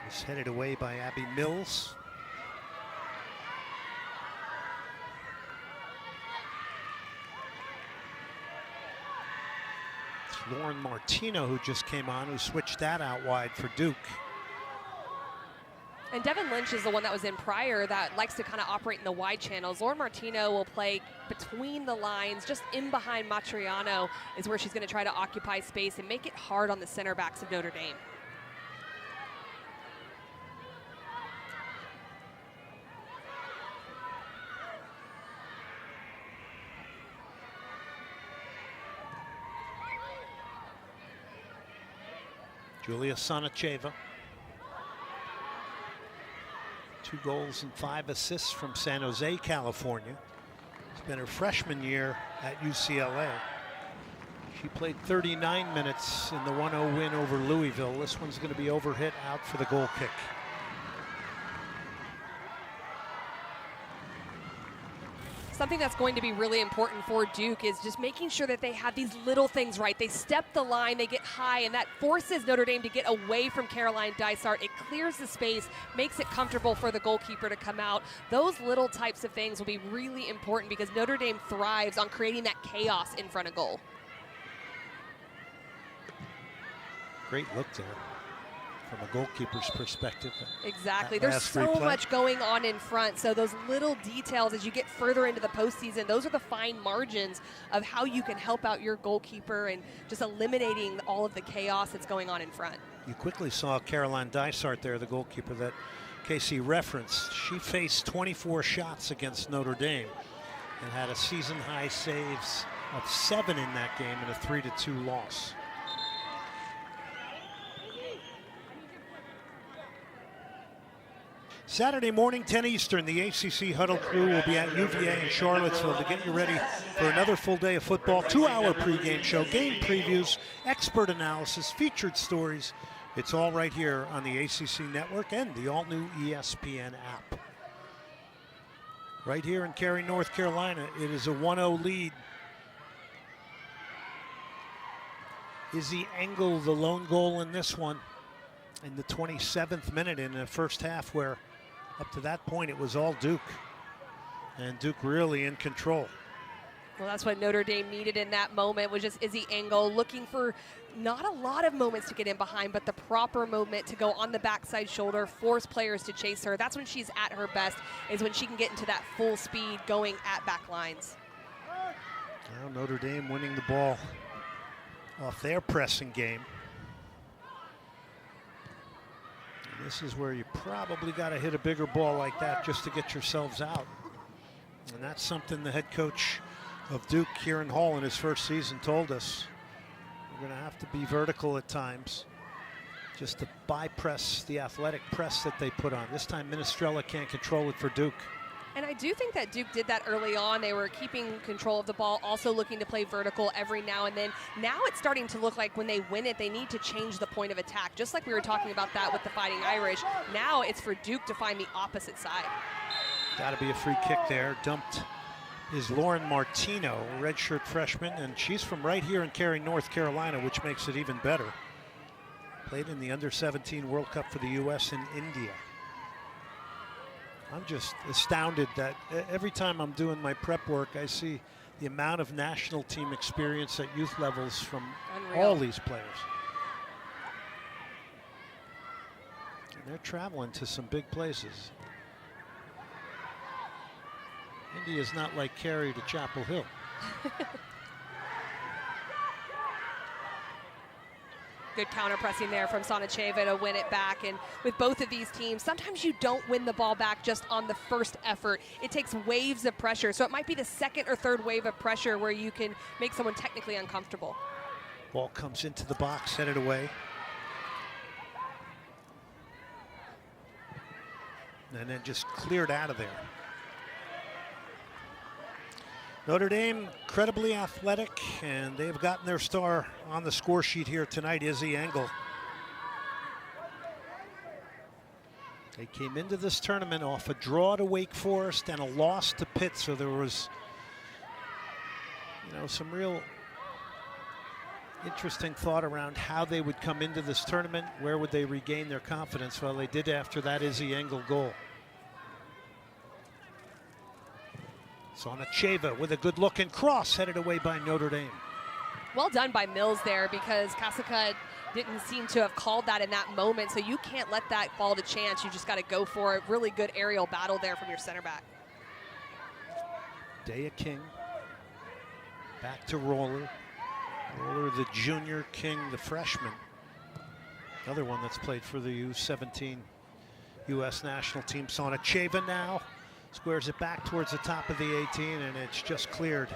It's headed away by Abby Mills. Lauren Martino, who just came on, who switched that out wide for Duke. And Devin Lynch is the one that was in prior that likes to kind of operate in the wide channels. Lauren Martino will play between the lines, just in behind Matriano is where she's going to try to occupy space and make it hard on the center backs of Notre Dame. Julia Sonacheva. 2 goals and 5 assists from San Jose, California. It's been her freshman year at UCLA. She played 39 minutes in the 1-0 win over Louisville. This one's going to be overhit out for the goal kick. Something that's going to be really important for Duke is just making sure that they have these little things right. They step the line, they get high, and that forces Notre Dame to get away from Caroline Dysart. It clears the space, makes it comfortable for the goalkeeper to come out. Those little types of things will be really important because Notre Dame thrives on creating that chaos in front of goal. Great look there from a goalkeeper's perspective. Exactly. There's so much going on in front. So those little details as you get further into the postseason, those are the fine margins of how you can help out your goalkeeper and just eliminating all of the chaos that's going on in front. You quickly saw Caroline Dysart there, the goalkeeper that Casey referenced. She faced 24 shots against Notre Dame and had a season-high saves of 7 in that game and a 3-2 loss. Saturday morning, 10 Eastern, the ACC Huddle crew will be at UVA in Charlottesville to get you ready for another full day of football. 2-hour pregame show, game previews, expert analysis, featured stories. It's all right here on the ACC network and the all-new ESPN app. Right here in Cary, North Carolina, it is a 1-0 lead. Izzy Engle, the lone goal in this one in the 27th minute in the first half, where up to that point, it was all Duke, and Duke really in control. Well, that's what Notre Dame needed in that moment, was just Izzy Engle looking for not a lot of moments to get in behind, but the proper moment to go on the backside shoulder, force players to chase her. That's when she's at her best, is when she can get into that full speed going at back lines. Now Notre Dame winning the ball off their pressing game. This is where you probably got to hit a bigger ball like that just to get yourselves out. And that's something the head coach of Duke, Kieran Hall, in his first season told us. We're going to have to be vertical at times just to bypass the athletic press that they put on. This time Minestrella can't control it for Duke. And I do think that Duke did that early on. They were keeping control of the ball, also looking to play vertical every now and then. Now it's starting to look like when they win it, they need to change the point of attack, just like we were talking about that with the Fighting Irish. Now it's for Duke to find the opposite side. Got to be a free kick there. Dumped is Lauren Martino, a redshirt freshman, and she's from right here in Cary, North Carolina, which makes it even better. Played in the Under-17 World Cup for the U.S. in India. I'm just astounded that every time I'm doing my prep work, I see the amount of national team experience at youth levels from all these players. And they're traveling to some big places. India's not like Cary to Chapel Hill. Good counter pressing there from Sonacheva to win it back. And with both of these teams, sometimes you don't win the ball back just on the first effort. It takes waves of pressure. So it might be the second or third wave of pressure where you can make someone technically uncomfortable. Ball comes into the box, headed away. And then just cleared out of there. Notre Dame, incredibly athletic, and they've gotten their star on the score sheet here tonight, Izzy Engle. They came into this tournament off a draw to Wake Forest and a loss to Pitt, so there was, some real interesting thought around how they would come into this tournament. Where would they regain their confidence? Well, they did after that Izzy Engle goal. Sonacheva with a good look and cross, headed away by Notre Dame. Well done by Mills there, because Kasika didn't seem to have called that in that moment, so you can't let that fall to chance. You just got to go for it. Really good aerial battle there from your center back. Daya King back to Roller. Roller, the junior, King, the freshman. Another one that's played for the U17 U.S. national team. Sonacheva now squares it back towards the top of the 18, and it's just cleared.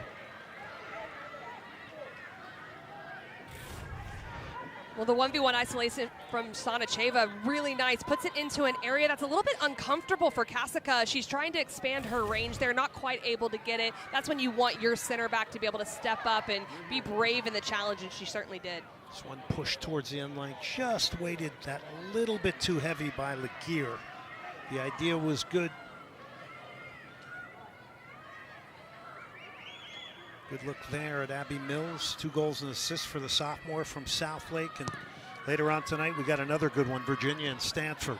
Well, the 1v1 isolation from Sonacheva, really nice. Puts it into an area that's a little bit uncomfortable for Kasika. She's trying to expand her range. They're not quite able to get it. That's when you want your center back to be able to step up and be brave in the challenge, and she certainly did. This one pushed towards the end line, just weighted that little bit too heavy by Laguerre. The idea was good. Good look there at Abby Mills. 2 goals and assists for the sophomore from Southlake. And later on tonight, we got another good one, Virginia and Stanford.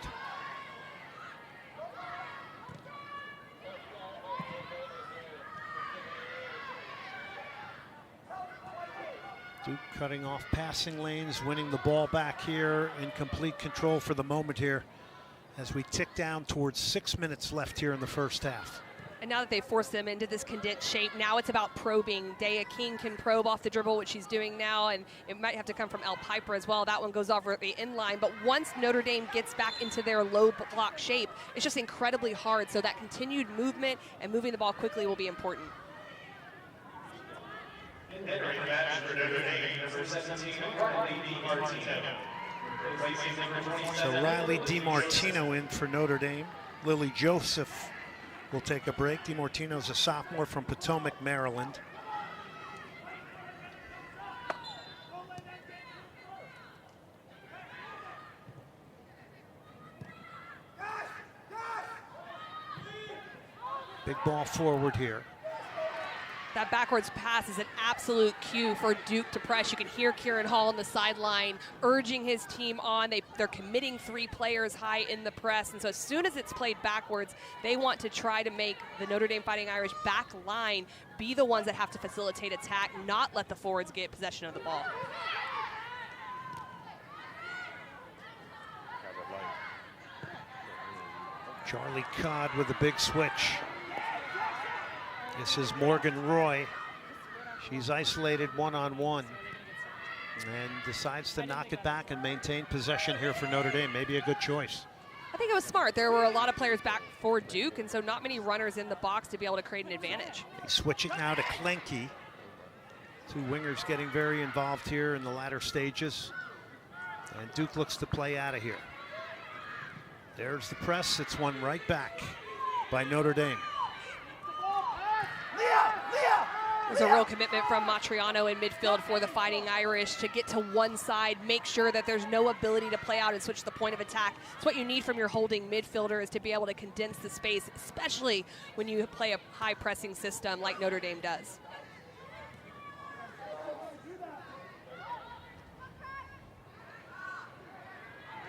Duke cutting off passing lanes, winning the ball back here, in complete control for the moment here as we tick down towards 6 minutes left here in the first half. And now that they've forced them into this condensed shape, now it's about probing. Daya King can probe off the dribble, which she's doing now, and it might have to come from El Piper as well. That one goes over the inline. But once Notre Dame gets back into their low block shape, it's just incredibly hard. So that continued movement and moving the ball quickly will be important. So Riley DiMartino in for Notre Dame. Lily Joseph will take a break. DiMartino's a sophomore from Potomac, Maryland. Big ball forward here. That backwards pass is an absolute cue for Duke to press. You can hear Kieran Hall on the sideline urging his team on. They're committing 3 players high in the press. And so as soon as it's played backwards, they want to try to make the Notre Dame Fighting Irish back line be the ones that have to facilitate attack, not let the forwards get possession of the ball. Charlie Codd with a big switch. This is Morgan Roy. She's isolated one-on-one and decides to knock it back and maintain possession here for Notre Dame. Maybe a good choice. I think it was smart. There were a lot of players back for Duke, and so not many runners in the box to be able to create an advantage. They switch it now to Klenke. 2 wingers getting very involved here in the latter stages. And Duke looks to play out of here. There's the press. It's one right back by Notre Dame. There's a real commitment from Matriano in midfield for the Fighting Irish to get to one side, make sure that there's no ability to play out and switch the point of attack. It's what you need from your holding midfielder, is to be able to condense the space, especially when you play a high pressing system like Notre Dame does.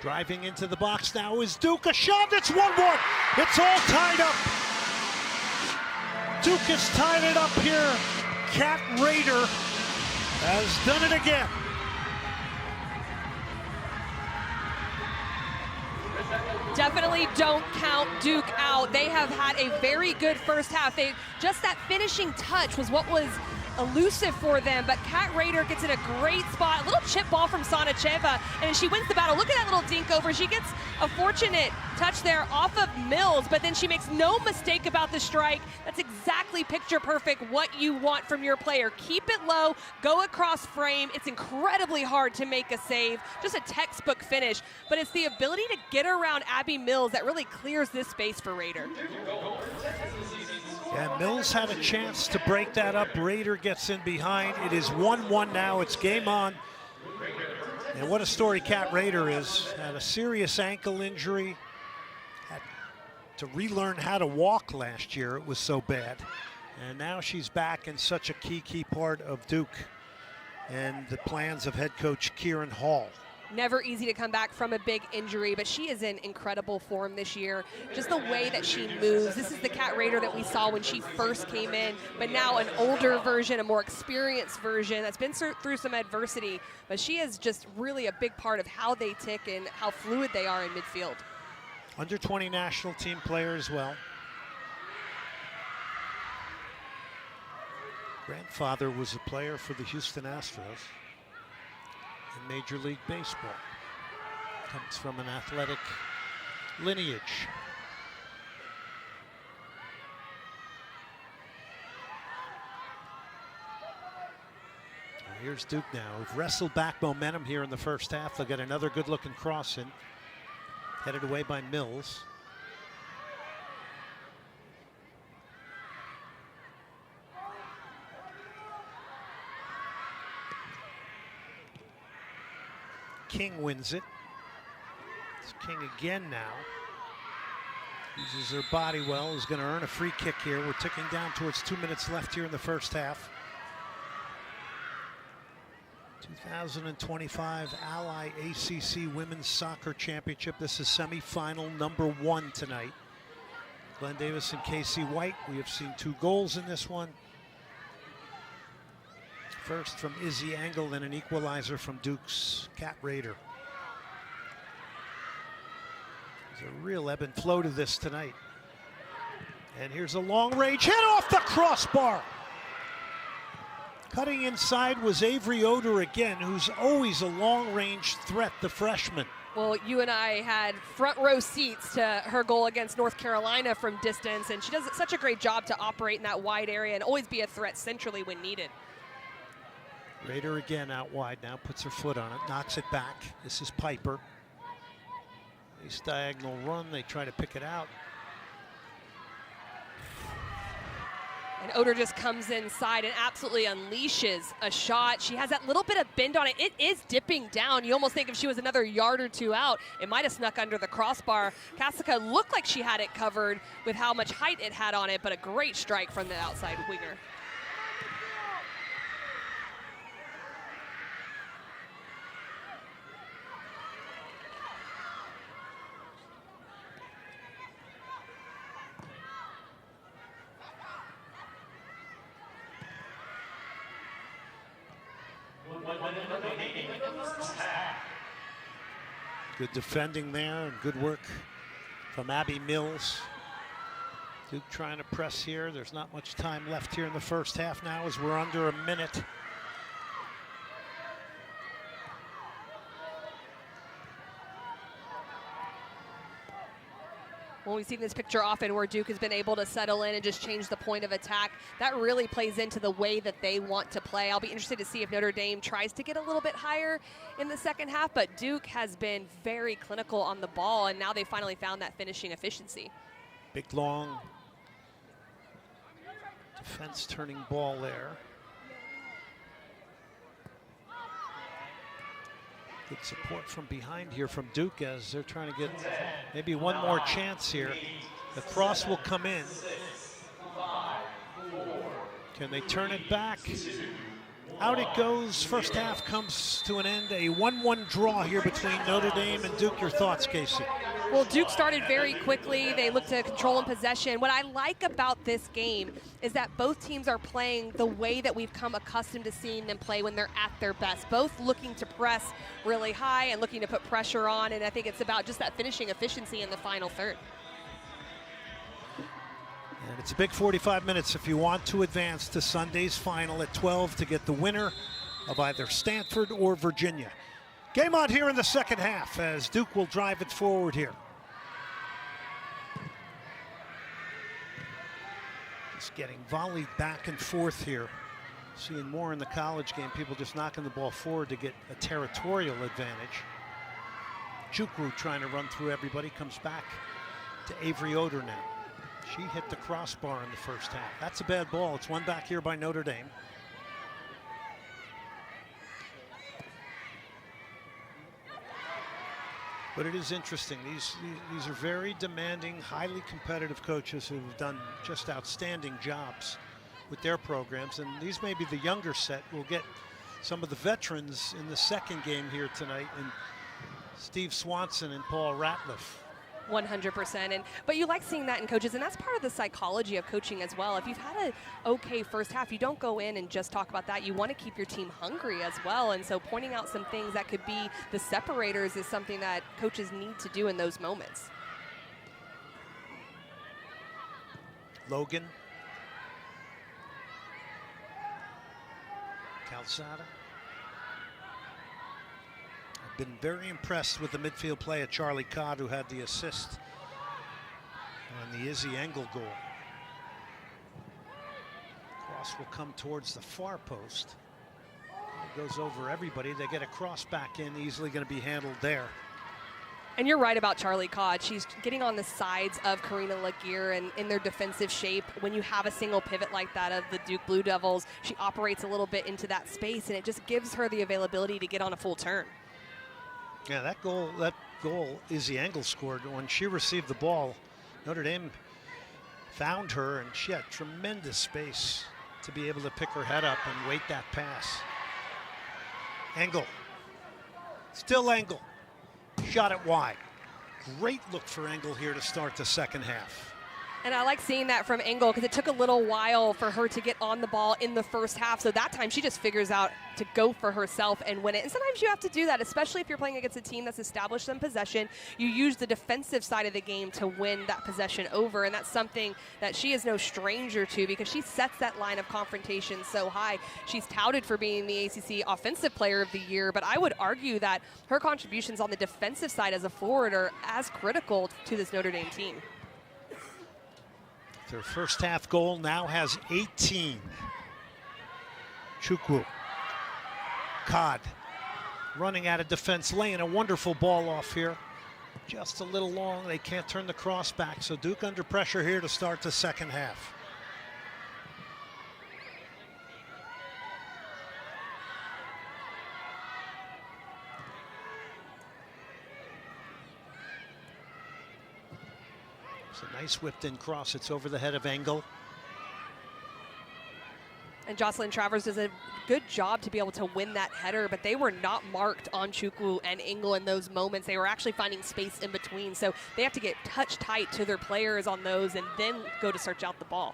Driving into the box now is Duke. A shot, it's 1-1. It's all tied up. Duke has tied it up here. Kat Rader has done it again. Definitely don't count Duke out. They have had a very good first half. Just that finishing touch was what was elusive for them, but Kat Rader gets in a great spot. A little chip ball from Sonacheva, and she wins the battle. Look at that little dink over. She gets a fortunate touch there off of Mills, but then she makes no mistake about the strike. That's exactly picture perfect what you want from your player. Keep it low, go across frame. It's incredibly hard to make a save. Just a textbook finish, but it's the ability to get around Abby Mills that really clears this space for Rader. Yeah, Mills had a chance to break that up. Rader gets in behind. It is 1-1 now. It's game on. And what a story Kat Rader is. Had a serious ankle injury. Had to relearn how to walk last year. It was so bad. And now she's back in such a key part of Duke and the plans of head coach Kieran Hall. Never easy to come back from a big injury, but she is in incredible form this year. Just the way that she moves. This is the Kat Rader that we saw when she first came in, but now an older version, a more experienced version that's been through some adversity. But she is just really a big part of how they tick and how fluid they are in midfield. Under 20 national team player as well. Grandfather was a player for the Houston Astros in Major League Baseball. Comes from an athletic lineage. Here's Duke now. We've wrestled back momentum here in the first half. They'll get another good-looking cross in. Headed away by Mills. King wins it. It's King again now. Uses her body well, is going to earn a free kick here. We're ticking down towards 2 minutes left here in the first half. 2025 Ally ACC Women's Soccer Championship. This is semi-final number 1 tonight. Glenn Davis and Casey White. We have seen 2 goals in this one. First from Izzy Engle and an equalizer from Duke's Kat Rader. There's a real ebb and flow to this tonight. And here's a long range hit off the crossbar. Cutting inside was Avery Oder again, who's always a long-range threat, the freshman. Well, you and I had front row seats to her goal against North Carolina from distance, and she does such a great job to operate in that wide area and always be a threat centrally when needed. Rader again out wide now, puts her foot on it, knocks it back. This is Piper. Nice diagonal run, they try to pick it out. And Oder just comes inside and absolutely unleashes a shot. She has that little bit of bend on it. It is dipping down. You almost think if she was another yard or 2 out, it might have snuck under the crossbar. Kasica looked like she had it covered with how much height it had on it, but a great strike from the outside winger. Good defending there and good work from Abby Mills. Duke trying to press here. There's not much time left here in the first half now as we're under a minute. Well, we've seen this picture often where Duke has been able to settle in and just change the point of attack. That really plays into the way that they want to play. I'll be interested to see if Notre Dame tries to get a little bit higher in the second half, but Duke has been very clinical on the ball, and now they finally found that finishing efficiency. Big, long defense turning ball there. Good support from behind here from Duke as they're trying to get maybe one more chance here. The cross will come in. Can they turn it back? Out it goes. First half comes to an end. A 1-1 draw here between Notre Dame and Duke. Your thoughts, Casey? Well, Duke started very quickly. They looked to control and possession. What I like about this game is that both teams are playing the way that we've come accustomed to seeing them play when they're at their best. Both looking to press really high and looking to put pressure on, and I think it's about just that finishing efficiency in the final third. And it's a big 45 minutes if you want to advance to Sunday's final at 12 to get the winner of either Stanford or Virginia. Game on here in the second half as Duke will drive it forward here. Just getting volleyed back and forth here. Seeing more in the college game, people just knocking the ball forward to get a territorial advantage. Chukwu trying to run through everybody, comes back to Avery Oder now. She hit the crossbar in the first half. That's a bad ball. It's one back here by Notre Dame. But it is interesting. These are very demanding, highly competitive coaches who have done just outstanding jobs with their programs. And these may be the younger set. We'll get some of the veterans in the second game here tonight. And Steve Swanson and Paul Ratliff. 100%. But you like seeing that in coaches, and that's part of the psychology of coaching as well. If you've had an okay first half, you don't go in and just talk about that. You want to keep your team hungry as well. And so pointing out some things that could be the separators is something that coaches need to do in those moments. Logan. Calzada. I've been very impressed with the midfield play of Charlie Codd, who had the assist on the Izzy Engle goal. Cross will come towards the far post. It goes over everybody. They get a cross back in, easily going to be handled there. And you're right about Charlie Codd. She's getting on the sides of Karina Laguerre and in their defensive shape. When you have a single pivot like that of the Duke Blue Devils, she operates a little bit into that space, and it just gives her the availability to get on a full turn. Yeah, that goal Izzy Engle scored. When she received the ball, Notre Dame found her, and she had tremendous space to be able to pick her head up and wait that pass. Engle. Still Engle. Shot it wide. Great look for Engle here to start the second half. And I like seeing that from Engle because it took a little while for her to get on the ball in the first half. So that time she just figures out to go for herself and win it. And sometimes you have to do that, especially if you're playing against a team that's established some possession. You use the defensive side of the game to win that possession over. And that's something that she is no stranger to because she sets that line of confrontation so high. She's touted for being the ACC Offensive Player of the Year, but I would argue that her contributions on the defensive side as a forward are as critical to this Notre Dame team. Their first half goal now has 18. Chukwu. Codd running out of defense, laying a wonderful ball off here. Just a little long. They can't turn the cross back. So Duke under pressure here to start the second half. It's a nice whipped in cross. It's over the head of Engle. And Jocelyn Travers does a good job to be able to win that header, but they were not marked on Chukwu and Engle in those moments. They were actually finding space in between, so they have to get touch tight to their players on those and then go to search out the ball.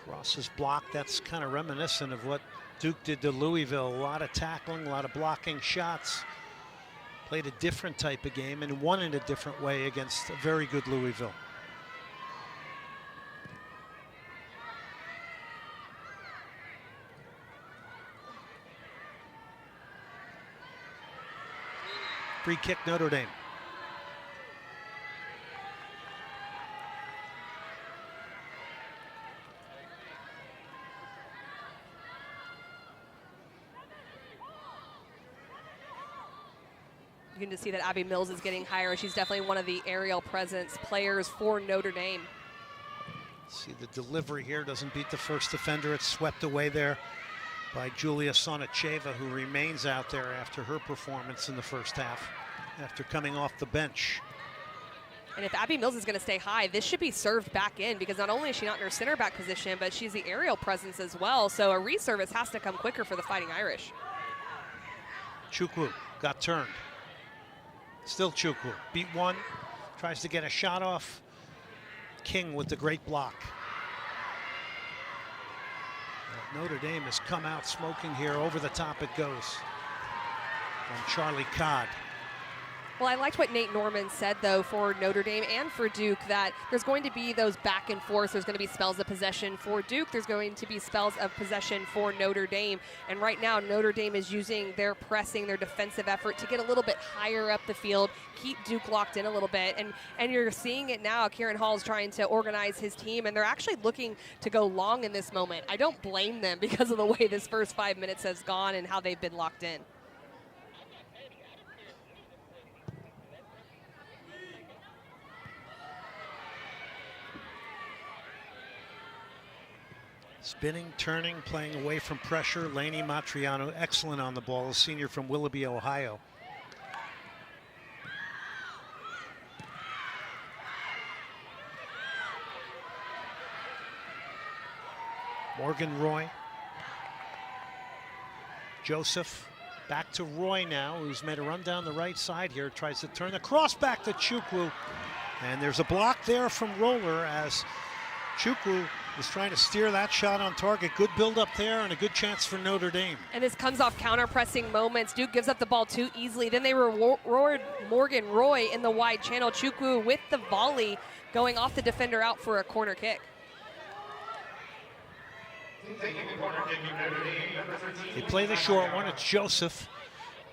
Cross is blocked. That's kind of reminiscent of what Duke did to Louisville. A lot of tackling, a lot of blocking shots. Played a different type of game and won in a different way against a very good Louisville. Free kick, Notre Dame. You can just see that Abby Mills is getting higher. She's definitely one of the aerial presence players for Notre Dame. See the delivery here doesn't beat the first defender. It's swept away there by Julia Sonacheva, who remains out there after her performance in the first half, after coming off the bench. And if Abby Mills is going to stay high, this should be served back in because not only is she not in her center back position, but she's the aerial presence as well. So a reservice has to come quicker for the Fighting Irish. Chukwu got turned. Still Chukwu. Beat one. Tries to get a shot off. King with the great block. Notre Dame has come out smoking here. Over the top it goes from Charlie Codd. Well, I liked what Nate Norman said, though, for Notre Dame and for Duke, that there's going to be those back and forth. There's going to be spells of possession for Duke. There's going to be spells of possession for Notre Dame. And right now, Notre Dame is using their pressing, their defensive effort to get a little bit higher up the field, keep Duke locked in a little bit. And you're seeing it now. Kieran Hall's trying to organize his team, and they're actually looking to go long in this moment. I don't blame them because of the way this first 5 minutes has gone and how they've been locked in. Spinning, turning, playing away from pressure. Lainey Matriano, excellent on the ball, a senior from Willoughby, Ohio. Morgan Roy. Joseph Back to Roy now, who's made a run down the right side here. Tries to turn the cross back to Chukwu. And there's a block there from Roller as Chukwu is trying to steer that shot on target. Good build up there and a good chance for Notre Dame. And this comes off counter-pressing moments. Duke gives up the ball too easily. Then they reward Morgan Roy in the wide channel. Chukwu with the volley going off the defender out for a corner kick. They play the short one. It's Joseph.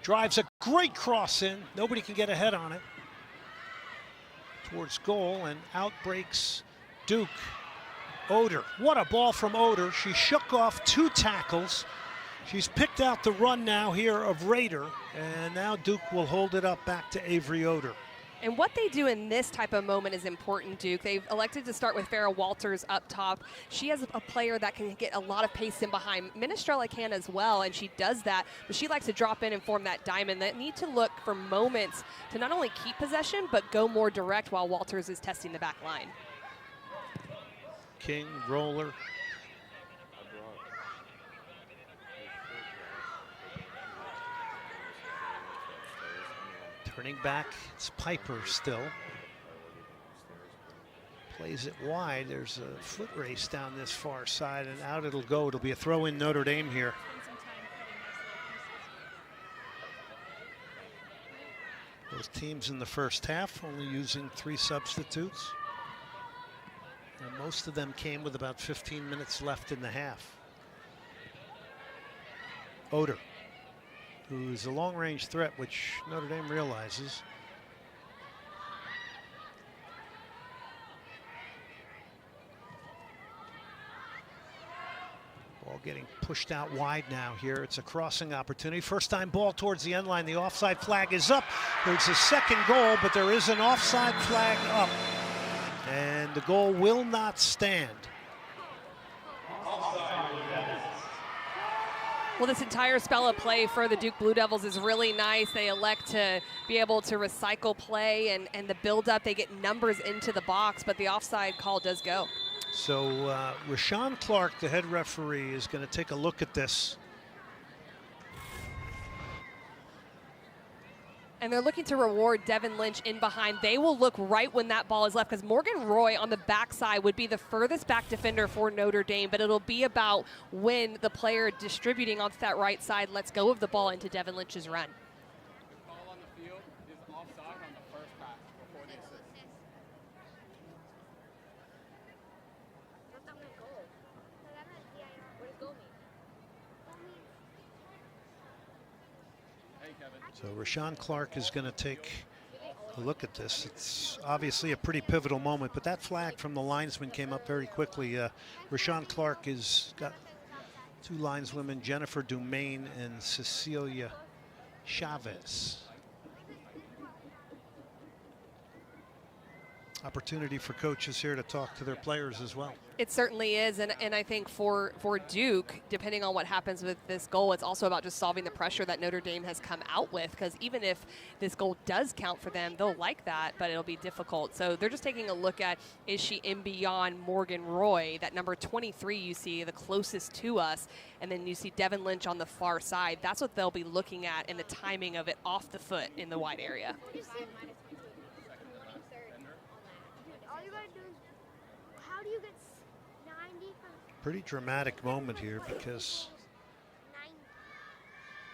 Drives a great cross in. Nobody can get ahead on it. Towards goal, and out breaks Duke. Oder. What a ball from Oder. She shook off 2 tackles. She's picked out the run now here of Rader, and now Duke will hold it up back to Avery Oder. And what they do in this type of moment is important, Duke. They've elected to start with Farrah Walters up top. She has a player that can get a lot of pace in behind. Minestrella can as well, and she does that. But she likes to drop in and form that diamond. That need to look for moments to not only keep possession, but go more direct while Walters is testing the back line. King, Roller. Turning back, it's Piper still. Plays it wide. There's a foot race down this far side, and out it'll go. It'll be a throw in Notre Dame here. Those teams in the first half only using 3 substitutes. And most of them came with about 15 minutes left in the half. Oder, who's a long-range threat, which Notre Dame realizes. Ball getting pushed out wide now here. It's a crossing opportunity. First time ball towards the end line. The offside flag is up. There's a second goal, but there is an offside flag up. And the goal will not stand. Well, this entire spell of play for the Duke Blue Devils is really nice. They elect to be able to recycle play and the build-up. They get numbers into the box, but the offside call does go. So Rashawn Clark, the head referee, is going to take a look at this. And they're looking to reward Devin Lynch in behind. They will look right when that ball is left, because Morgan Roy on the backside would be the furthest back defender for Notre Dame, but it'll be about when the player distributing off that right side lets go of the ball into Devin Lynch's run. The ball on the field is offside on the first pass before the assist. That's not my goal. What does goal mean? Hey, Kevin. So Rashawn Clark is going to take a look at this. It's obviously a pretty pivotal moment, but that flag from the linesman came up very quickly. Rashawn Clark has got 2 lineswomen, Jennifer Dumaine and Cecilia Chavez. Opportunity for coaches here to talk to their players as well. It certainly is, and I think for Duke, depending on what happens with this goal, it's also about just solving the pressure that Notre Dame has come out with, because even if this goal does count for them, they'll like that, but it'll be difficult. So they're just taking a look at, is she in beyond Morgan Roy, that number 23 you see, the closest to us, and then you see Devin Lynch on the far side. That's what they'll be looking at, and the timing of it off the foot in the wide area. All you gotta do is, how do you get 90 from Pretty dramatic moment here, because 90?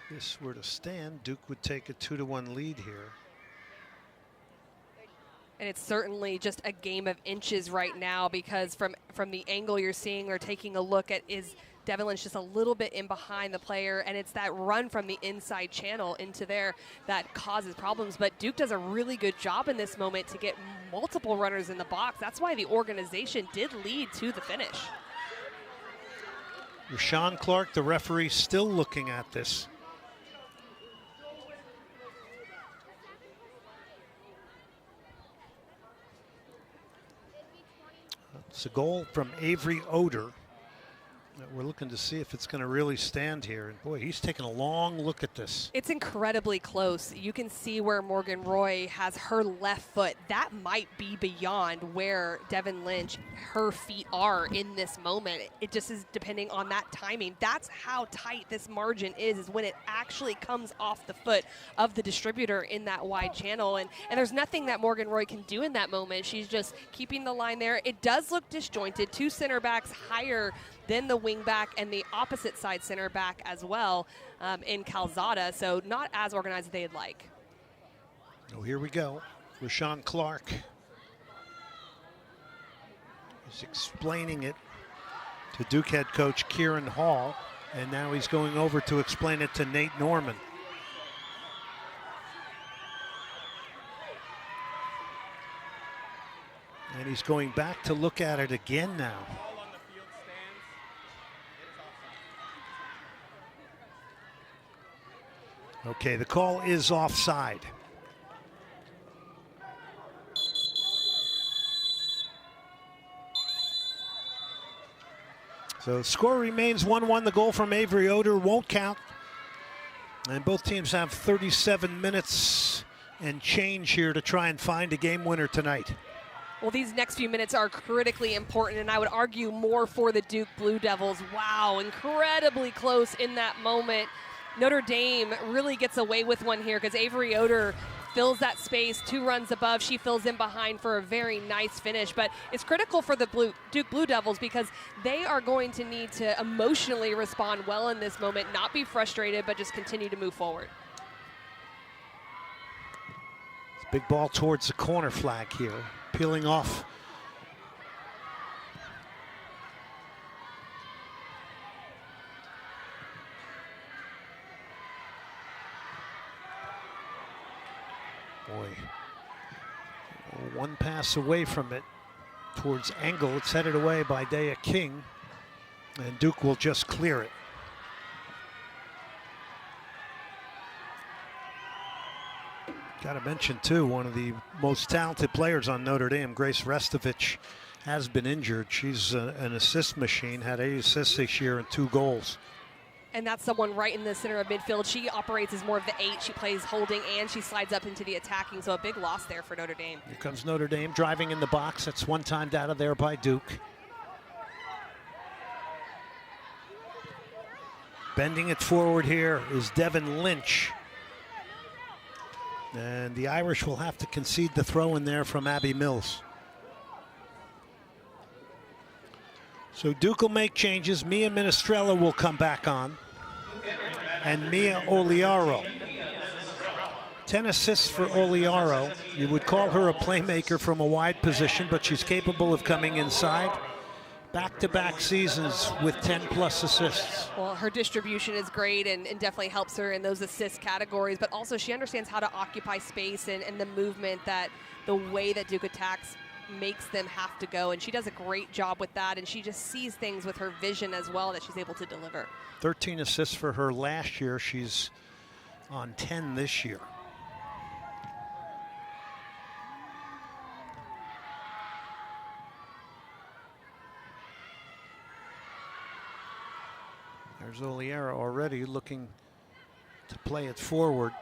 if this were to stand, Duke would take a 2-1 lead here. And it's certainly just a game of inches right now, because from the angle you're seeing, they're taking a look at, is Devin Lynch just a little bit in behind the player, and it's that run from the inside channel into there that causes problems. But Duke does a really good job in this moment to get multiple runners in the box. That's why the organization did lead to the finish. Rashawn Clark, the referee, still looking at this. It's a goal from Avery Oder. We're looking to see if it's going to really stand here. And boy, he's taking a long look at this. It's incredibly close. You can see where Morgan Roy has her left foot. That might be beyond where Devin Lynch her feet are in this moment. It just is depending on that timing. That's how tight this margin is when it actually comes off the foot of the distributor in that wide channel. And there's nothing that Morgan Roy can do in that moment. She's just keeping the line there. It does look disjointed. Two center backs higher than the wing back and the opposite side center back as well in Calzada. So not as organized as they'd like. Oh, here we go. Rashawn Clark is explaining it to Duke head coach Kieran Hall, and now he's going over to explain it to Nate Norman. And he's going back to look at it again now. Okay, the call is offside. So the score remains 1-1. The goal from Avery Oder won't count. And both teams have 37 minutes and change here to try and find a game winner tonight. Well, these next few minutes are critically important, and I would argue more for the Duke Blue Devils. Wow, incredibly close in that moment. Notre Dame really gets away with one here because Avery Oder fills that space, 2 runs above. She fills in behind for a very nice finish. But it's critical for the Duke Blue Devils because they are going to need to emotionally respond well in this moment, not be frustrated, but just continue to move forward. It's a big ball towards the corner flag here, peeling off. Boy, one pass away from it towards Engle. It's headed away by Dea King, and Duke will just clear it. Got to mention too, one of the most talented players on Notre Dame, Grace Restovich, has been injured. She's an assist machine, had 8 assists this year and 2 goals. And that's someone right in the center of midfield. She operates as more of the 8. She plays holding and she slides up into the attacking. So a big loss there for Notre Dame. Here comes Notre Dame driving in the box. That's one timed out of there by Duke. Bending it forward here is Devin Lynch. And the Irish will have to concede the throw in there from Abby Mills. So Duke will make changes. Mia Minestrella will come back on. And Mia Oliaro. 10 assists for Oliaro. You would call her a playmaker from a wide position, but she's capable of coming inside. Back-to-back seasons with 10-plus assists. Well, her distribution is great and definitely helps her in those assist categories, but also she understands how to occupy space and the movement that the way that Duke attacks makes them have to go, and she does a great job with that, and she just sees things with her vision as well that she's able to deliver. 13 assists for her last year. She's on 10 this year. There's Oliera already looking to play it forward.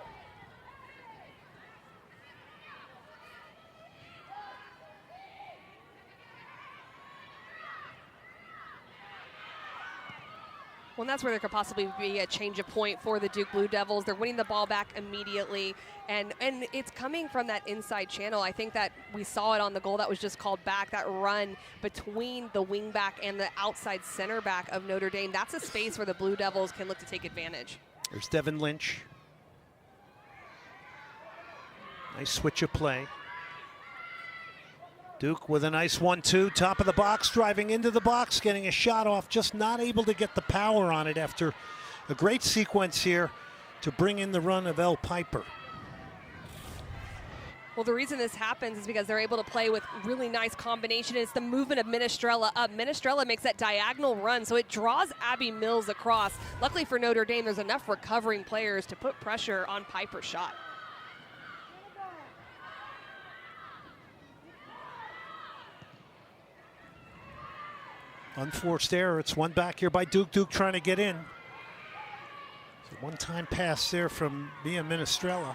Well, and that's where there could possibly be a change of point for the Duke Blue Devils. They're winning the ball back immediately, and it's coming from that inside channel. I think that we saw it on the goal that was just called back, that run between the wing back and the outside center back of Notre Dame. That's a space where the Blue Devils can look to take advantage. There's Devin Lynch. Nice switch of play. Duke with a nice 1-2, top of the box, driving into the box, getting a shot off, just not able to get the power on it after a great sequence here to bring in the run of Elle Piper. Well, the reason this happens is because they're able to play with really nice combination. It's the movement of Minestrella up. Minestrella makes that diagonal run, so it draws Abby Mills across. Luckily for Notre Dame, there's enough recovering players to put pressure on Piper's shot. Unforced error. It's one back here by Duke. Duke trying to get in. It's a one-time pass there from Mia Minestrella.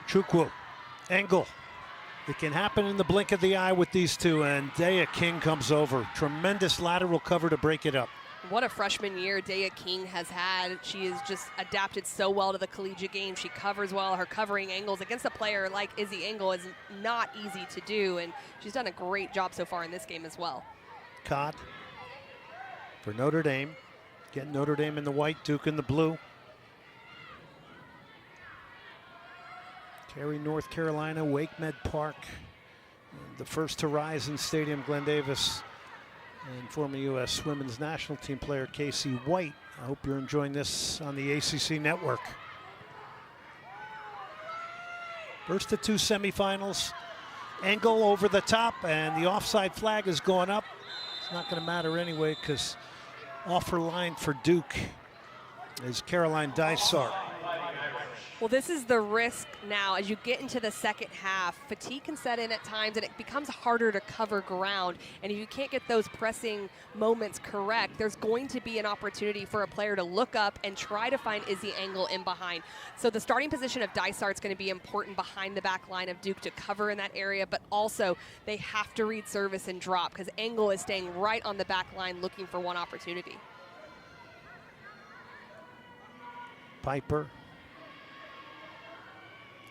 Chukwu. Engle. It can happen in the blink of the eye with these two, and Daya King comes over. Tremendous lateral cover to break it up. What a freshman year Daya King has had. She has just adapted so well to the collegiate game. She covers well. Her covering angles against a player like Izzy Engle is not easy to do, and she's done a great job so far in this game as well. Cott for Notre Dame. Getting Notre Dame in the white, Duke in the blue. Cary, North Carolina, Wake Med Park. The first Horizon Stadium, Glenn Davis. And former U.S. women's national team player Casey White. I hope you're enjoying this on the ACC network. First of two semifinals. Engle over the top, and the offside flag is going up. It's not going to matter anyway, because off her line for Duke is Caroline Dysart. Well, this is the risk now as you get into the second half. Fatigue can set in at times, and it becomes harder to cover ground. And if you can't get those pressing moments correct, there's going to be an opportunity for a player to look up and try to find Izzy Engle in behind. So the starting position of Dysart is going to be important behind the back line of Duke to cover in that area, but also they have to read service and drop because Engle is staying right on the back line looking for one opportunity. Piper.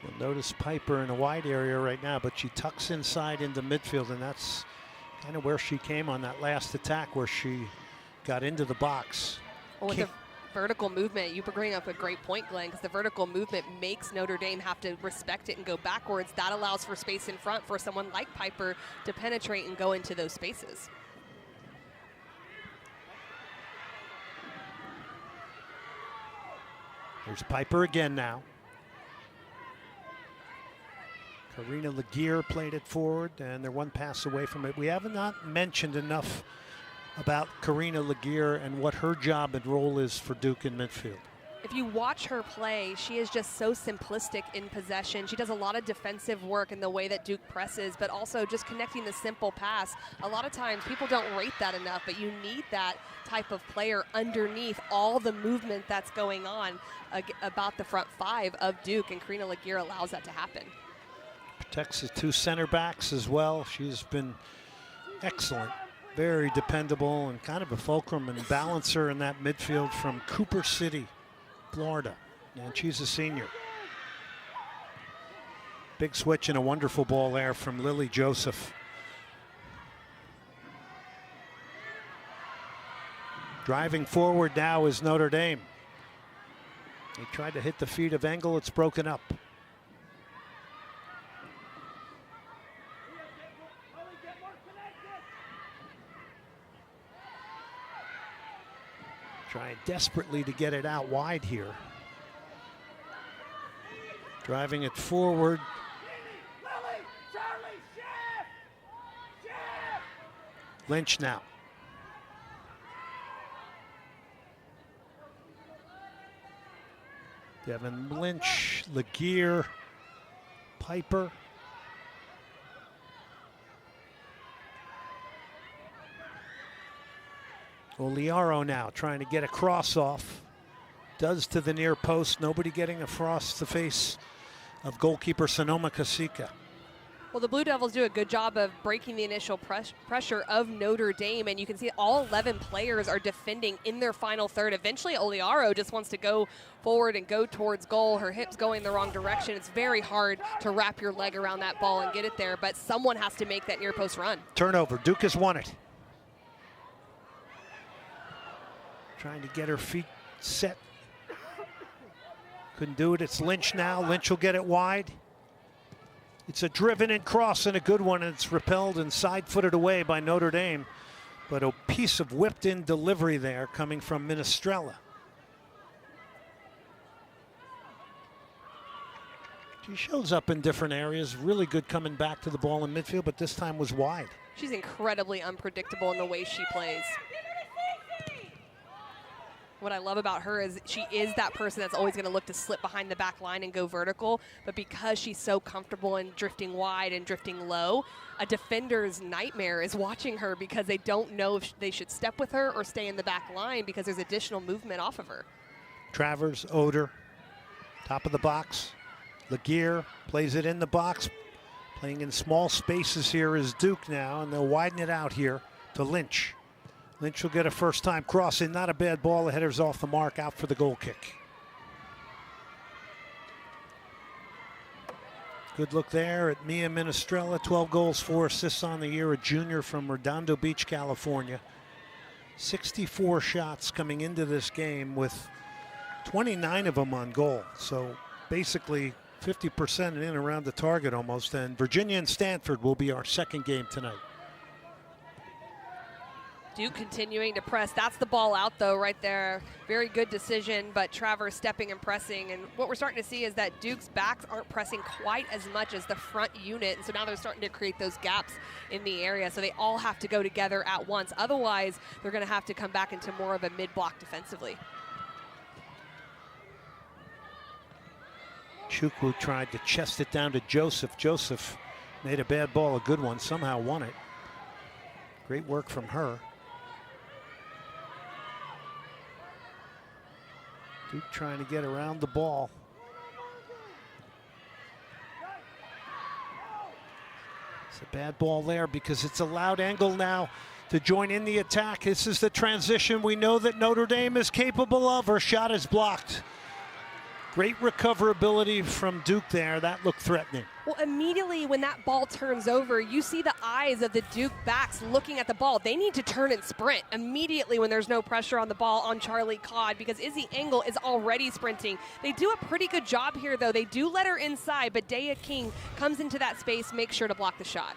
You'll notice Piper in a wide area right now, but she tucks inside into midfield, and that's kind of where she came on that last attack, where she got into the box. Well, with the vertical movement, you bring up a great point, Glenn, because the vertical movement makes Notre Dame have to respect it and go backwards. That allows for space in front for someone like Piper to penetrate and go into those spaces. There's Piper again now. Karina Laguerre played it forward, and they're one pass away from it. We have not mentioned enough about Karina Laguerre and what her job and role is for Duke in midfield. If you watch her play, she is just so simplistic in possession. She does a lot of defensive work in the way that Duke presses, but also just connecting the simple pass. A lot of times people don't rate that enough, but you need that type of player underneath all the movement that's going on about the front five of Duke, and Karina Laguerre allows that to happen. Protects the two center backs as well. She's been excellent, very dependable, and kind of a fulcrum and balancer in that midfield from Cooper City, Florida. And she's a senior. Big switch and a wonderful ball there from Lily Joseph. Driving forward now is Notre Dame. They tried to hit the feet of Engle. It's broken up. Trying desperately to get it out wide here. Driving it forward. Lynch now. Devin Lynch, Laguerre, Piper. Oliaro now trying to get a cross off. Does to the near post. Nobody getting across the face of goalkeeper Sonoma Kasika. Well, the Blue Devils do a good job of breaking the initial pressure of Notre Dame, and you can see all 11 players are defending in their final third. Eventually, Oliaro just wants to go forward and go towards goal. Her hip's going the wrong direction. It's very hard to wrap your leg around that ball and get it there, but someone has to make that near post run. Turnover. Duke has won it. Trying to get her feet set. Couldn't do it. It's Lynch now. Lynch will get it wide. It's a driven in cross and a good one, and it's repelled and side-footed away by Notre Dame. But a piece of whipped-in delivery there coming from Minestrella. She shows up in different areas. Really good coming back to the ball in midfield, but this time was wide. She's incredibly unpredictable in the way she plays. What I love about her is she is that person that's always going to look to slip behind the back line and go vertical, but because she's so comfortable in drifting wide and drifting low, a defender's nightmare is watching her because they don't know if they should step with her or stay in the back line because there's additional movement off of her. Travers, Oder, top of the box. Laguerre plays it in the box. Playing in small spaces here is Duke now, and they'll widen it out here to Lynch. Lynch will get a first-time crossing. Not a bad ball. The header's off the mark, out for the goal kick. Good look there at Mia Minestrella. 12 goals, 4 assists on the year. A junior from Redondo Beach, California. 64 shots coming into this game with 29 of them on goal. So basically 50% in around the target almost. And Virginia and Stanford will be our second game tonight. Duke continuing to press. That's the ball out though right there. Very good decision, but Travers stepping and pressing. And what we're starting to see is that Duke's backs aren't pressing quite as much as the front unit. And so now they're starting to create those gaps in the area. So they all have to go together at once. Otherwise, they're going to have to come back into more of a mid-block defensively. Chukwu tried to chest it down to Joseph. Joseph made a bad ball a good one, somehow won it. Great work from her. Duke trying to get around the ball. It's a bad ball there because it's allowed Engle now to join in the attack. This is the transition we know that Notre Dame is capable of. Her shot is blocked. Great recoverability from Duke there. That looked threatening. Well, immediately when that ball turns over, you see the eyes of the Duke backs looking at the ball. They need to turn and sprint immediately when there's no pressure on the ball on Charlie Codd because Izzy Engle is already sprinting. They do a pretty good job here, though. They do let her inside, but Daya King comes into that space, makes sure to block the shot.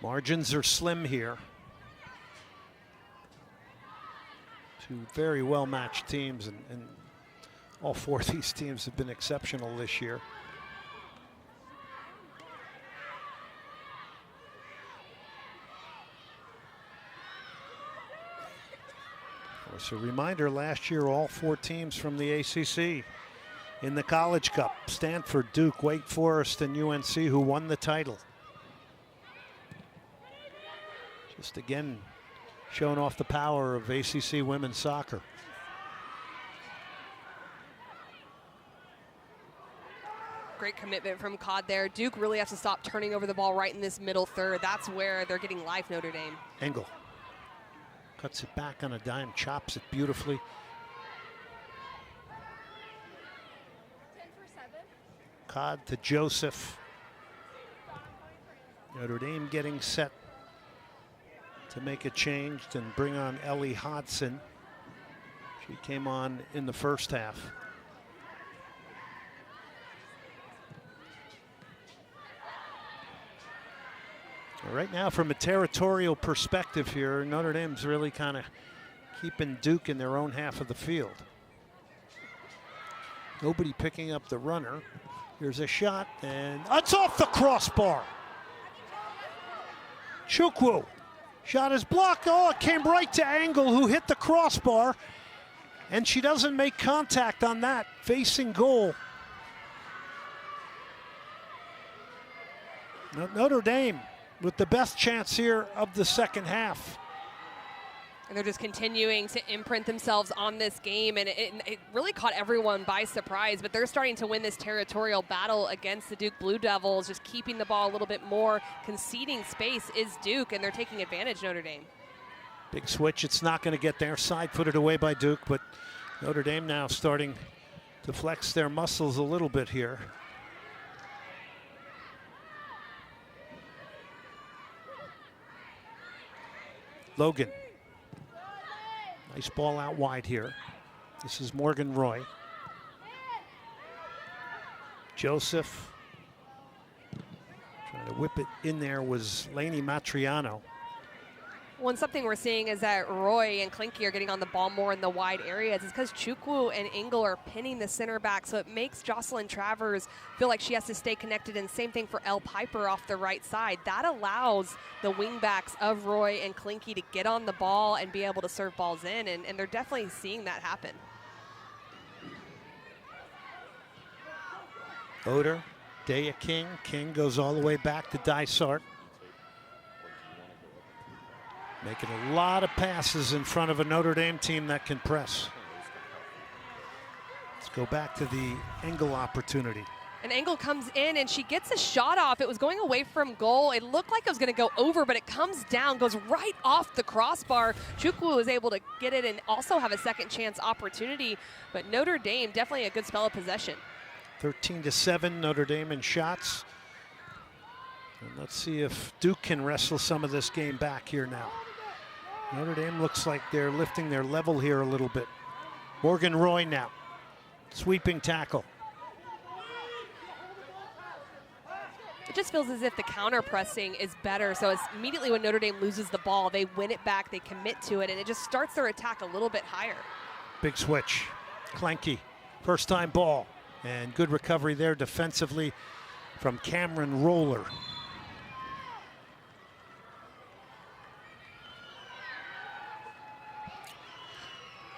Margins are slim here. Two very well-matched teams, and all four of these teams have been exceptional this year. Of course, a reminder, last year all four teams from the ACC in the College Cup, Stanford, Duke, Wake Forest, and UNC, who won the title. Just again, showing off the power of ACC women's soccer. Great commitment from Codd there. Duke really has to stop turning over the ball right in this middle third. That's where they're getting life, Notre Dame. Engle cuts it back on a dime, chops it beautifully. 10 for 7. Codd to Joseph. Notre Dame getting set to make a change and bring on Ellie Hodson. She came on in the first half. Right now, from a territorial perspective here, Notre Dame's really kind of keeping Duke in their own half of the field. Nobody picking up the runner. Here's a shot, and it's off the crossbar. Chukwu. Shot is blocked. Oh, it came right to Engle, who hit the crossbar. And she doesn't make contact on that, facing goal. Notre Dame with the best chance here of the second half. And they're just continuing to imprint themselves on this game, and it really caught everyone by surprise, but they're starting to win this territorial battle against the Duke Blue Devils, just keeping the ball a little bit more. Conceding space is Duke, and they're taking advantage, Notre Dame. Big switch, it's not going to get there. Side-footed away by Duke, but Notre Dame now starting to flex their muscles a little bit here. Logan. Nice ball out wide here. This is Morgan Roy. Joseph. Trying to whip it in there was Lainey Matriano. Well, something we're seeing is that Roy and Klinke are getting on the ball more in the wide areas. It's because Chukwu and Engle are pinning the center back, so it makes Jocelyn Travers feel like she has to stay connected, and same thing for Elle Piper off the right side. That allows the wingbacks of Roy and Klinke to get on the ball and be able to serve balls in, and they're definitely seeing that happen. Oder, Daya King. King goes all the way back to Dysart. Making a lot of passes in front of a Notre Dame team that can press. Let's go back to the Engle opportunity. And Engle comes in and she gets a shot off. It was going away from goal. It looked like it was going to go over, but it comes down, goes right off the crossbar. Chukwu was able to get it and also have a second chance opportunity. But Notre Dame, definitely a good spell of possession. 13-7 Notre Dame in shots. And let's see if Duke can wrestle some of this game back here now. Notre Dame looks like they're lifting their level here a little bit. Morgan Roy now, sweeping tackle. It just feels as if the counter pressing is better. So it's immediately when Notre Dame loses the ball, they win it back, they commit to it, and it just starts their attack a little bit higher. Big switch, Clanky, first time ball, and good recovery there defensively from Cameron Roller.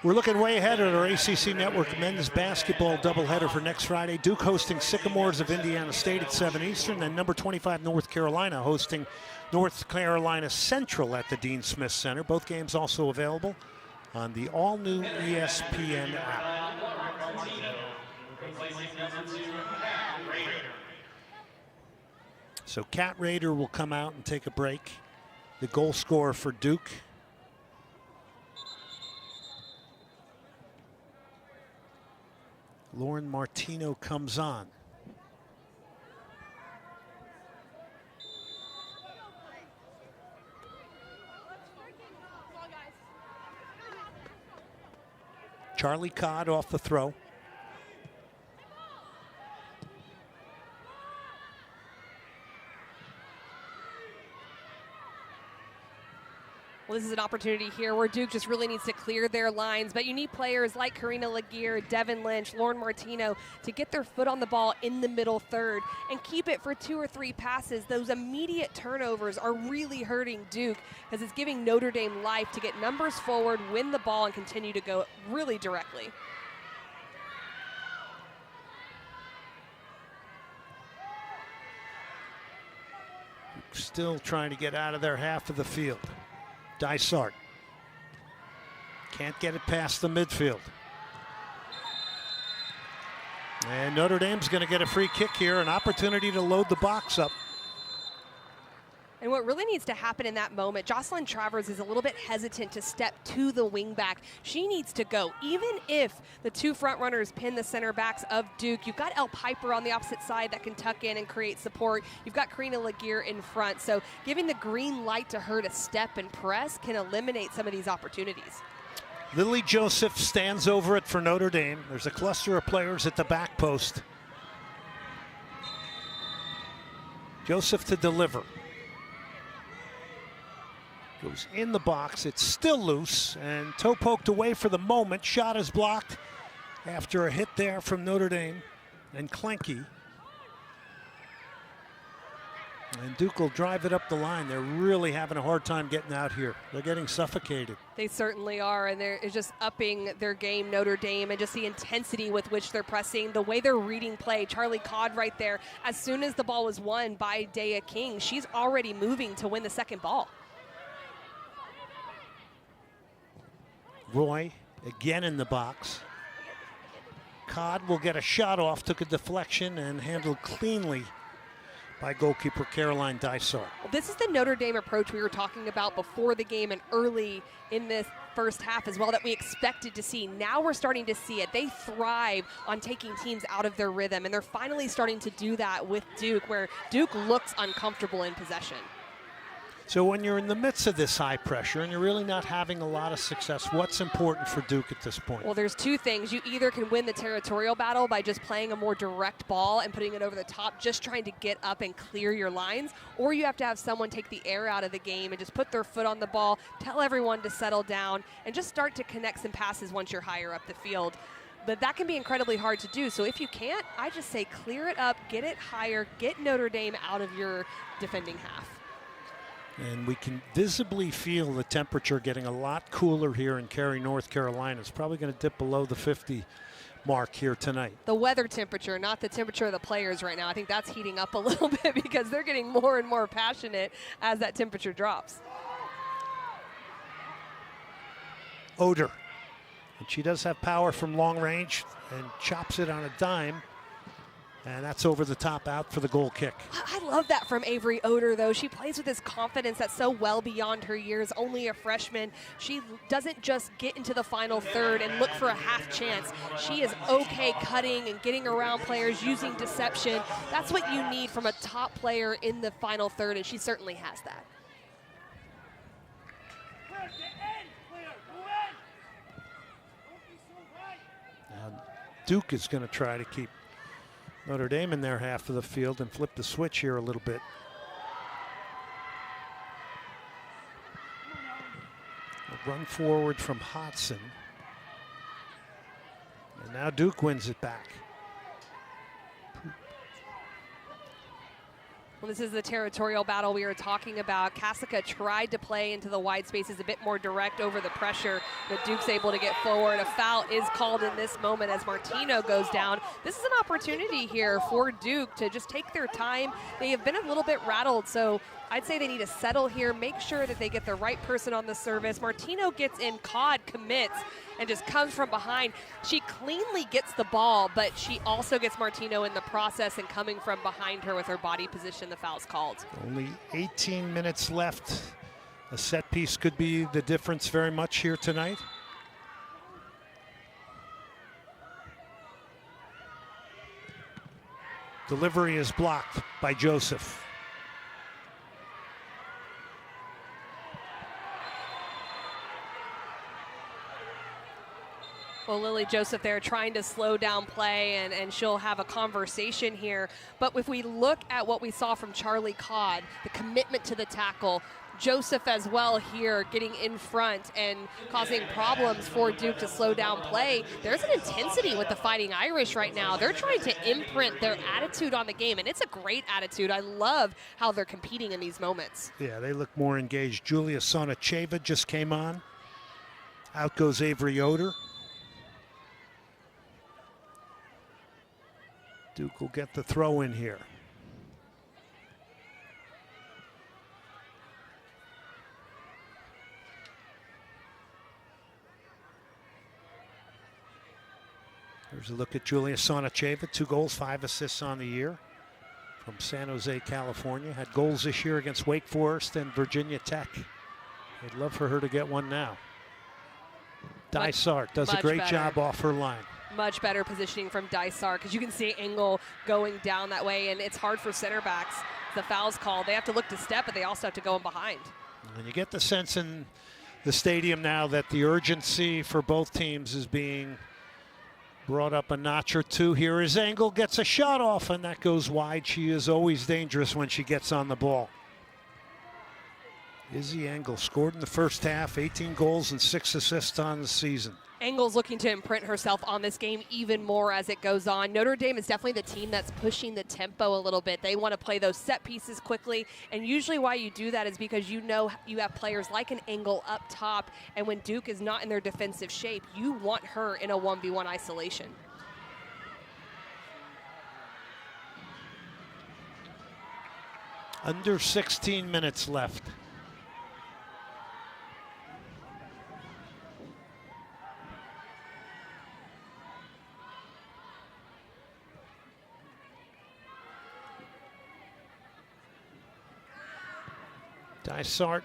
We're looking way ahead at our ACC Network men's basketball doubleheader for next Friday. Duke hosting Sycamores of Indiana State at 7 Eastern, and number 25 North Carolina hosting North Carolina Central at the Dean Smith Center. Both games also available on the all-new ESPN app. So Cat Rader will come out and take a break. The goal scorer for Duke. Lauren Martino comes on. Charlie Codd off the throw. Well, this is an opportunity here where Duke just really needs to clear their lines, but you need players like Karina Laguerre, Devin Lynch, Lauren Martino to get their foot on the ball in the middle third and keep it for 2 or 3 passes. Those immediate turnovers are really hurting Duke because it's giving Notre Dame life to get numbers forward, win the ball, and continue to go really directly. Still trying to get out of their half of the field. Dysart can't get it past the midfield. And Notre Dame's going to get a free kick here, an opportunity to load the box up. And what really needs to happen in that moment, Jocelyn Travers is a little bit hesitant to step to the wing back. She needs to go. Even if the 2 front runners pin the center backs of Duke, you've got Elle Piper on the opposite side that can tuck in and create support. You've got Karina Laguerre in front. So giving the green light to her to step and press can eliminate some of these opportunities. Lily Joseph stands over it for Notre Dame. There's a cluster of players at the back post. Joseph to deliver. Goes in the box, it's still loose, and toe poked away for the moment. Shot is blocked after a hit there from Notre Dame and Clanky. And Duke will drive it up the line. They're really having a hard time getting out here. They're getting suffocated. They certainly are, and they're just upping their game, Notre Dame, and just the intensity with which they're pressing, the way they're reading play. Charlie Codd right there. As soon as the ball was won by Dea King, she's already moving to win the second ball. Roy again in the box. Codd will get a shot off, took a deflection and handled cleanly by goalkeeper Caroline Dysart. This is the Notre Dame approach we were talking about before the game and early in this first half as well that we expected to see. Now we're starting to see it. They thrive on taking teams out of their rhythm, and they're finally starting to do that with Duke, where Duke looks uncomfortable in possession. So when you're in the midst of this high pressure and you're really not having a lot of success, what's important for Duke at this point? Well, there's 2 things. You either can win the territorial battle by just playing a more direct ball and putting it over the top, just trying to get up and clear your lines, or you have to have someone take the air out of the game and just put their foot on the ball, tell everyone to settle down, and just start to connect some passes once you're higher up the field. But that can be incredibly hard to do. So if you can't, I just say clear it up, get it higher, get Notre Dame out of your defending half. And we can visibly feel the temperature getting a lot cooler here in Cary, North Carolina. It's probably going to dip below the 50 mark here tonight. The weather temperature, not the temperature of the players right now. I think that's heating up a little bit because they're getting more and more passionate as that temperature drops. Oder. And she does have power from long range and chops it on a dime. And that's over the top, out for the goal kick. I love that from Avery Oder, though. She plays with this confidence that's so well beyond her years, only a freshman. She doesn't just get into the final third and look for a half chance. She is okay cutting and getting around players, using deception. That's what you need from a top player in the final third, and she certainly has that. Now, Duke is going to try to keep Notre Dame in their half of the field and flip the switch here a little bit. A run forward from Hodson. And now Duke wins it back. Well, this is the territorial battle we were talking about. Cassica tried to play into the wide spaces a bit more direct over the pressure, but Duke's able to get forward. A foul is called in this moment as Martino goes down. This is an opportunity here for Duke to just take their time. They have been a little bit rattled, so I'd say they need to settle here, make sure that they get the right person on the service. Martino gets in, Codd commits, and just comes from behind. She cleanly gets the ball, but she also gets Martino in the process and coming from behind her with her body position. The foul's called. Only 18 minutes left. A set piece could be the difference very much here tonight. Delivery is blocked by Joseph. Well, Lily Joseph there trying to slow down play, and she'll have a conversation here. But if we look at what we saw from Charlie Codd, the commitment to the tackle, Joseph as well here getting in front and causing problems for Duke to slow down play. There's an intensity with the Fighting Irish right now. They're trying to imprint their attitude on the game, and it's a great attitude. I love how they're competing in these moments. Yeah, they look more engaged. Julia Sonacheva just came on. Out goes Avery Oder. Duke will get the throw in here. Here's a look at Julia Sonacheva, 2 goals, 5 assists on the year from San Jose, California. Had goals this year against Wake Forest and Virginia Tech. I'd love for her to get one now. Dysart does a great job off her line. Much better positioning from Dysart, because you can see Engle going down that way, and it's hard for center backs. The foul's called. They have to look to step, but they also have to go in behind. And you get the sense in the stadium now that the urgency for both teams is being brought up a notch or two. Here is Engle, gets a shot off, and that goes wide. She is always dangerous when she gets on the ball. Izzy Engle scored in the first half, 18 goals and 6 assists on the season. Engle's looking to imprint herself on this game even more as it goes on. Notre Dame is definitely the team that's pushing the tempo a little bit. They want to play those set pieces quickly, and usually why you do that is because you know you have players like an Engle up top, and when Duke is not in their defensive shape, you want her in a 1v1 isolation. Under 16 minutes left. Dysart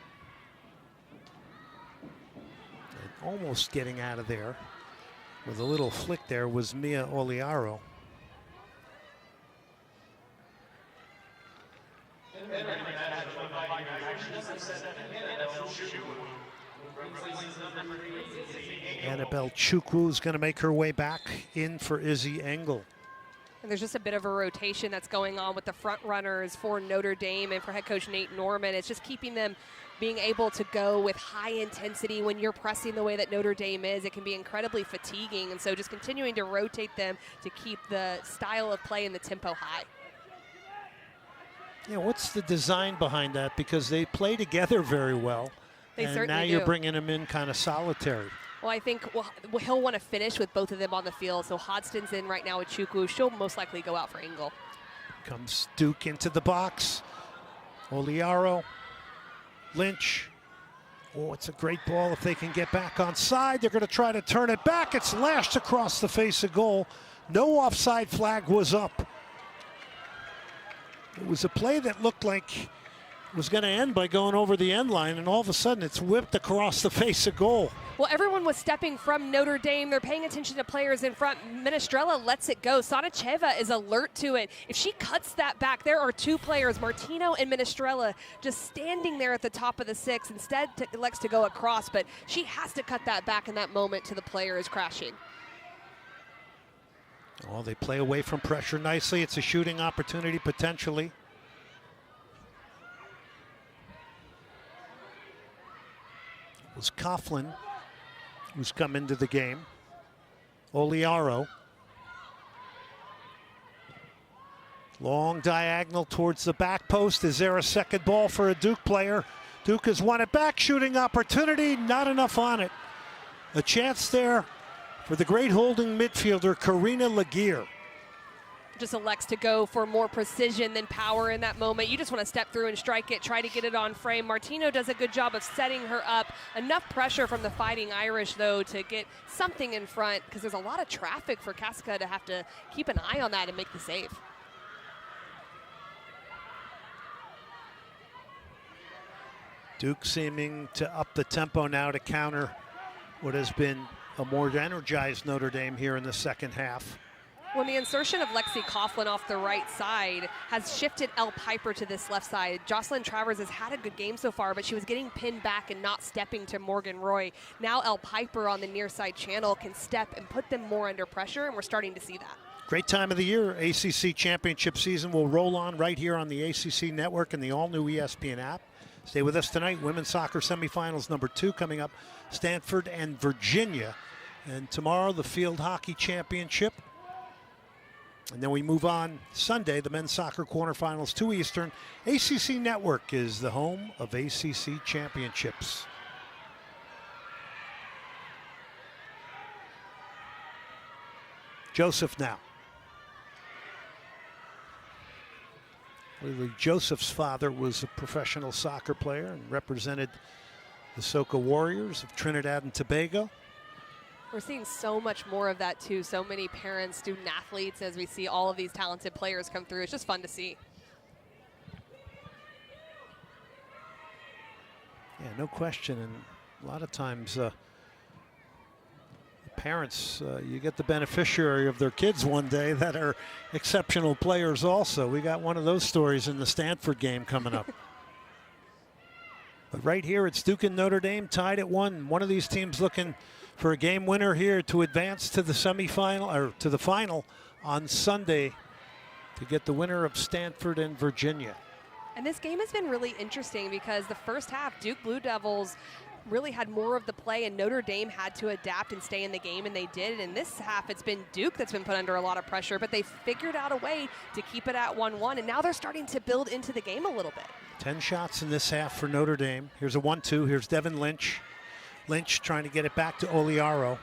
almost getting out of there with a little flick there was Mia Oliaro. Annabelle Chukwu is going to make her way back in for Izzy Engle. And there's just a bit of a rotation that's going on with the front runners for Notre Dame and for head coach Nate Norman. It's just keeping them being able to go with high intensity. When you're pressing the way that Notre Dame is, it can be incredibly fatiguing. And so just continuing to rotate them to keep the style of play and the tempo high. Yeah, what's the design behind that? Because they play together very well. They and certainly now you're do. bringing them in kind of solitary. Well, I think he'll want to finish with both of them on the field. So Hodgson's in right now with Chukwu. She'll most likely go out for Engle. Comes Duke into the box. Oliaro, Lynch, Oh, it's a great ball if they can get back on side. They're going to try to turn it back. It's lashed across the face of goal. No offside flag was up. It was a play that looked like it was going to end by going over the end line, and all of a sudden it's whipped across the face of goal. Well, everyone was stepping from Notre Dame. They're paying attention to players in front. Menestrella lets it go. Sadacheva is alert to it. If she cuts that back, there are two players, Martino and Menestrella, just standing there at the top of the six. Instead, elects to go across, but she has to cut that back in that moment to the player is crashing. Oh, they play away from pressure nicely. It's a shooting opportunity potentially. It was Coughlin who's come into the game. Oliaro. Long diagonal towards the back post. Is there a second ball for a Duke player? Duke has won it back. Shooting opportunity, not enough on it. A chance there for the great holding midfielder, Karina Laguerre. Just elects to go for more precision than power in that moment. You just want to step through and strike it, try to get it on frame. Martino does a good job of setting her up. Enough pressure from the Fighting Irish, though, to get something in front, because there's a lot of traffic for Casca to have to keep an eye on that and make the save. Duke seeming to up the tempo now to counter what has been a more energized Notre Dame here in the second half. When the insertion of Lexi Coughlin off the right side has shifted Elle Piper to this left side. Jocelyn Travers has had a good game so far, but she was getting pinned back and not stepping to Morgan Roy. Now Elle Piper on the near side channel can step and put them more under pressure, and we're starting to see that. Great time of the year. ACC championship season will roll on right here on the ACC network and the all-new ESPN app. Stay with us tonight. Women's soccer semifinals number 2 coming up. Stanford and Virginia. And tomorrow, the field hockey championship. And then we move on Sunday, the men's soccer quarterfinals, 2 Eastern. ACC Network is the home of ACC championships. Joseph now. Joseph's father was a professional soccer player and represented the Soca Warriors of Trinidad and Tobago. We're seeing so much more of that too. So many parents, student athletes, as we see all of these talented players come through. It's just fun to see. Yeah, no question. And a lot of times parents, you get the beneficiary of their kids one day that are exceptional players also. We got one of those stories in the Stanford game coming up. But right here, it's Duke and Notre Dame tied at 1. One of these teams looking for a game winner here to advance to the semifinal or to the final on Sunday to get the winner of Stanford and Virginia. And this game has been really interesting because the first half, Duke Blue Devils really had more of the play, and Notre Dame had to adapt and stay in the game, and they did. And this half, it's been Duke that's been put under a lot of pressure, but they figured out a way to keep it at 1-1, and now they're starting to build into the game a little bit. 10 shots in this half for Notre Dame. Here's a 1-2. Here's Devin Lynch. Lynch trying to get it back to Oliaro.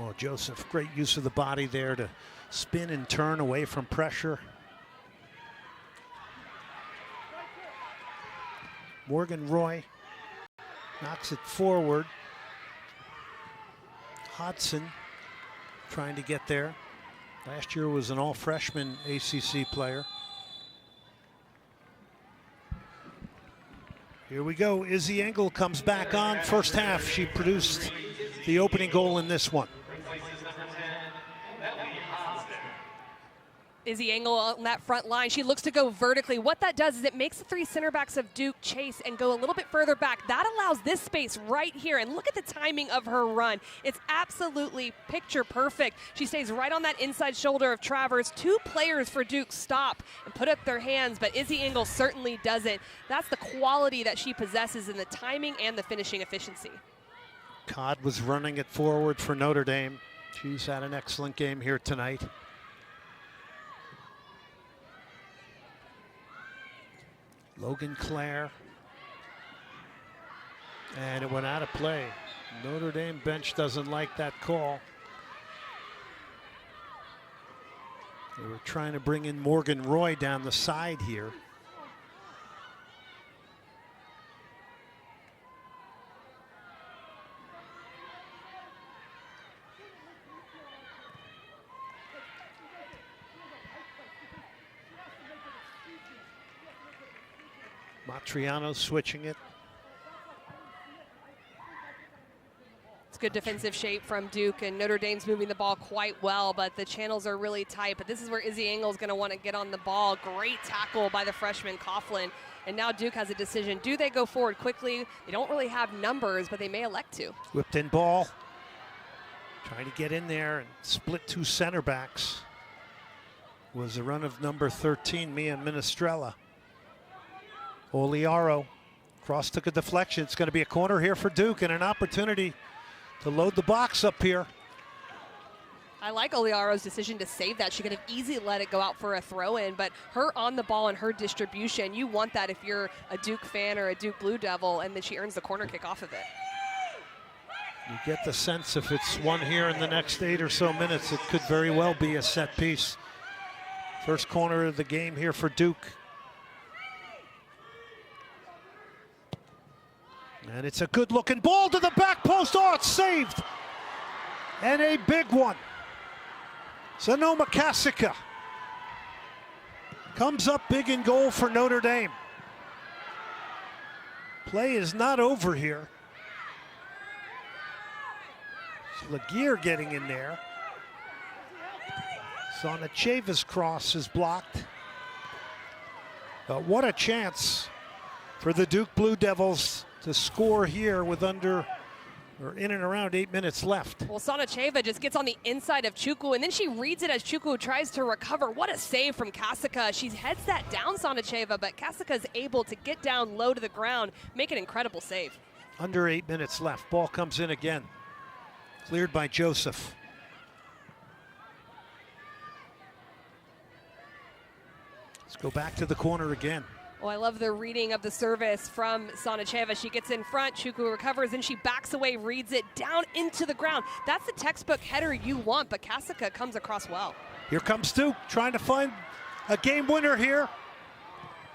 Oh, Joseph, great use of the body there to spin and turn away from pressure. Morgan Roy knocks it forward. Hodson trying to get there. Last year was an all-freshman ACC player. Here we go. Izzy Engle comes back on. First half, she produced the opening goal in this one. Izzy Engle on that front line. She looks to go vertically. What that does is it makes the 3 center backs of Duke chase and go a little bit further back. That allows this space right here. And look at the timing of her run. It's absolutely picture perfect. She stays right on that inside shoulder of Travers. 2 players for Duke stop and put up their hands, but Izzy Engle certainly doesn't. That's the quality that she possesses in the timing and the finishing efficiency. Codd was running it forward for Notre Dame. She's had an excellent game here tonight. Logan Clare. And it went out of play. Notre Dame bench doesn't like that call. They were trying to bring in Morgan Roy down the side here. Matriano switching it. It's good defensive shape from Duke, and Notre Dame's moving the ball quite well, but the channels are really tight. But this is where Izzy Engle is going to want to get on the ball. Great tackle by the freshman Coughlin. And now Duke has a decision. Do they go forward quickly? They don't really have numbers, but they may elect to. Whipped in ball. Trying to get in there and split two center backs. Was the run of number 13, Mia Minestrella. Oliaro. Cross took a deflection. It's going to be a corner here for Duke and an opportunity to load the box up here. I like Oliaro's decision to save that. She could have easily let it go out for a throw-in, but her on the ball and her distribution, you want that if you're a Duke fan or a Duke Blue Devil, and then she earns the corner kick off of it. You get the sense if it's one here in the next 8 or so minutes, it could very well be a set piece. First corner of the game here for Duke. And it's a good looking ball to the back post. Oh, it's saved. And a big one. Sonoma Kasika comes up big in goal for Notre Dame. Play is not over here. Laguerre getting in there. Sonacheva's cross is blocked. But what a chance for the Duke Blue Devils to score here with under or in and around 8 minutes left. Well, Sonacheva just gets on the inside of Chukwu, and then she reads it as Chukwu tries to recover. What a save from Kasika. She heads that down, Sonacheva, but Kasika is able to get down low to the ground, make an incredible save. Under 8 minutes left. Ball comes in again. Cleared by Joseph. Let's go back to the corner again. Oh, I love the reading of the service from Sonacheva. She gets in front, Chukwu recovers, and she backs away, reads it down into the ground. That's the textbook header you want, but Kasika comes across well. Here comes Duke, trying to find a game winner here.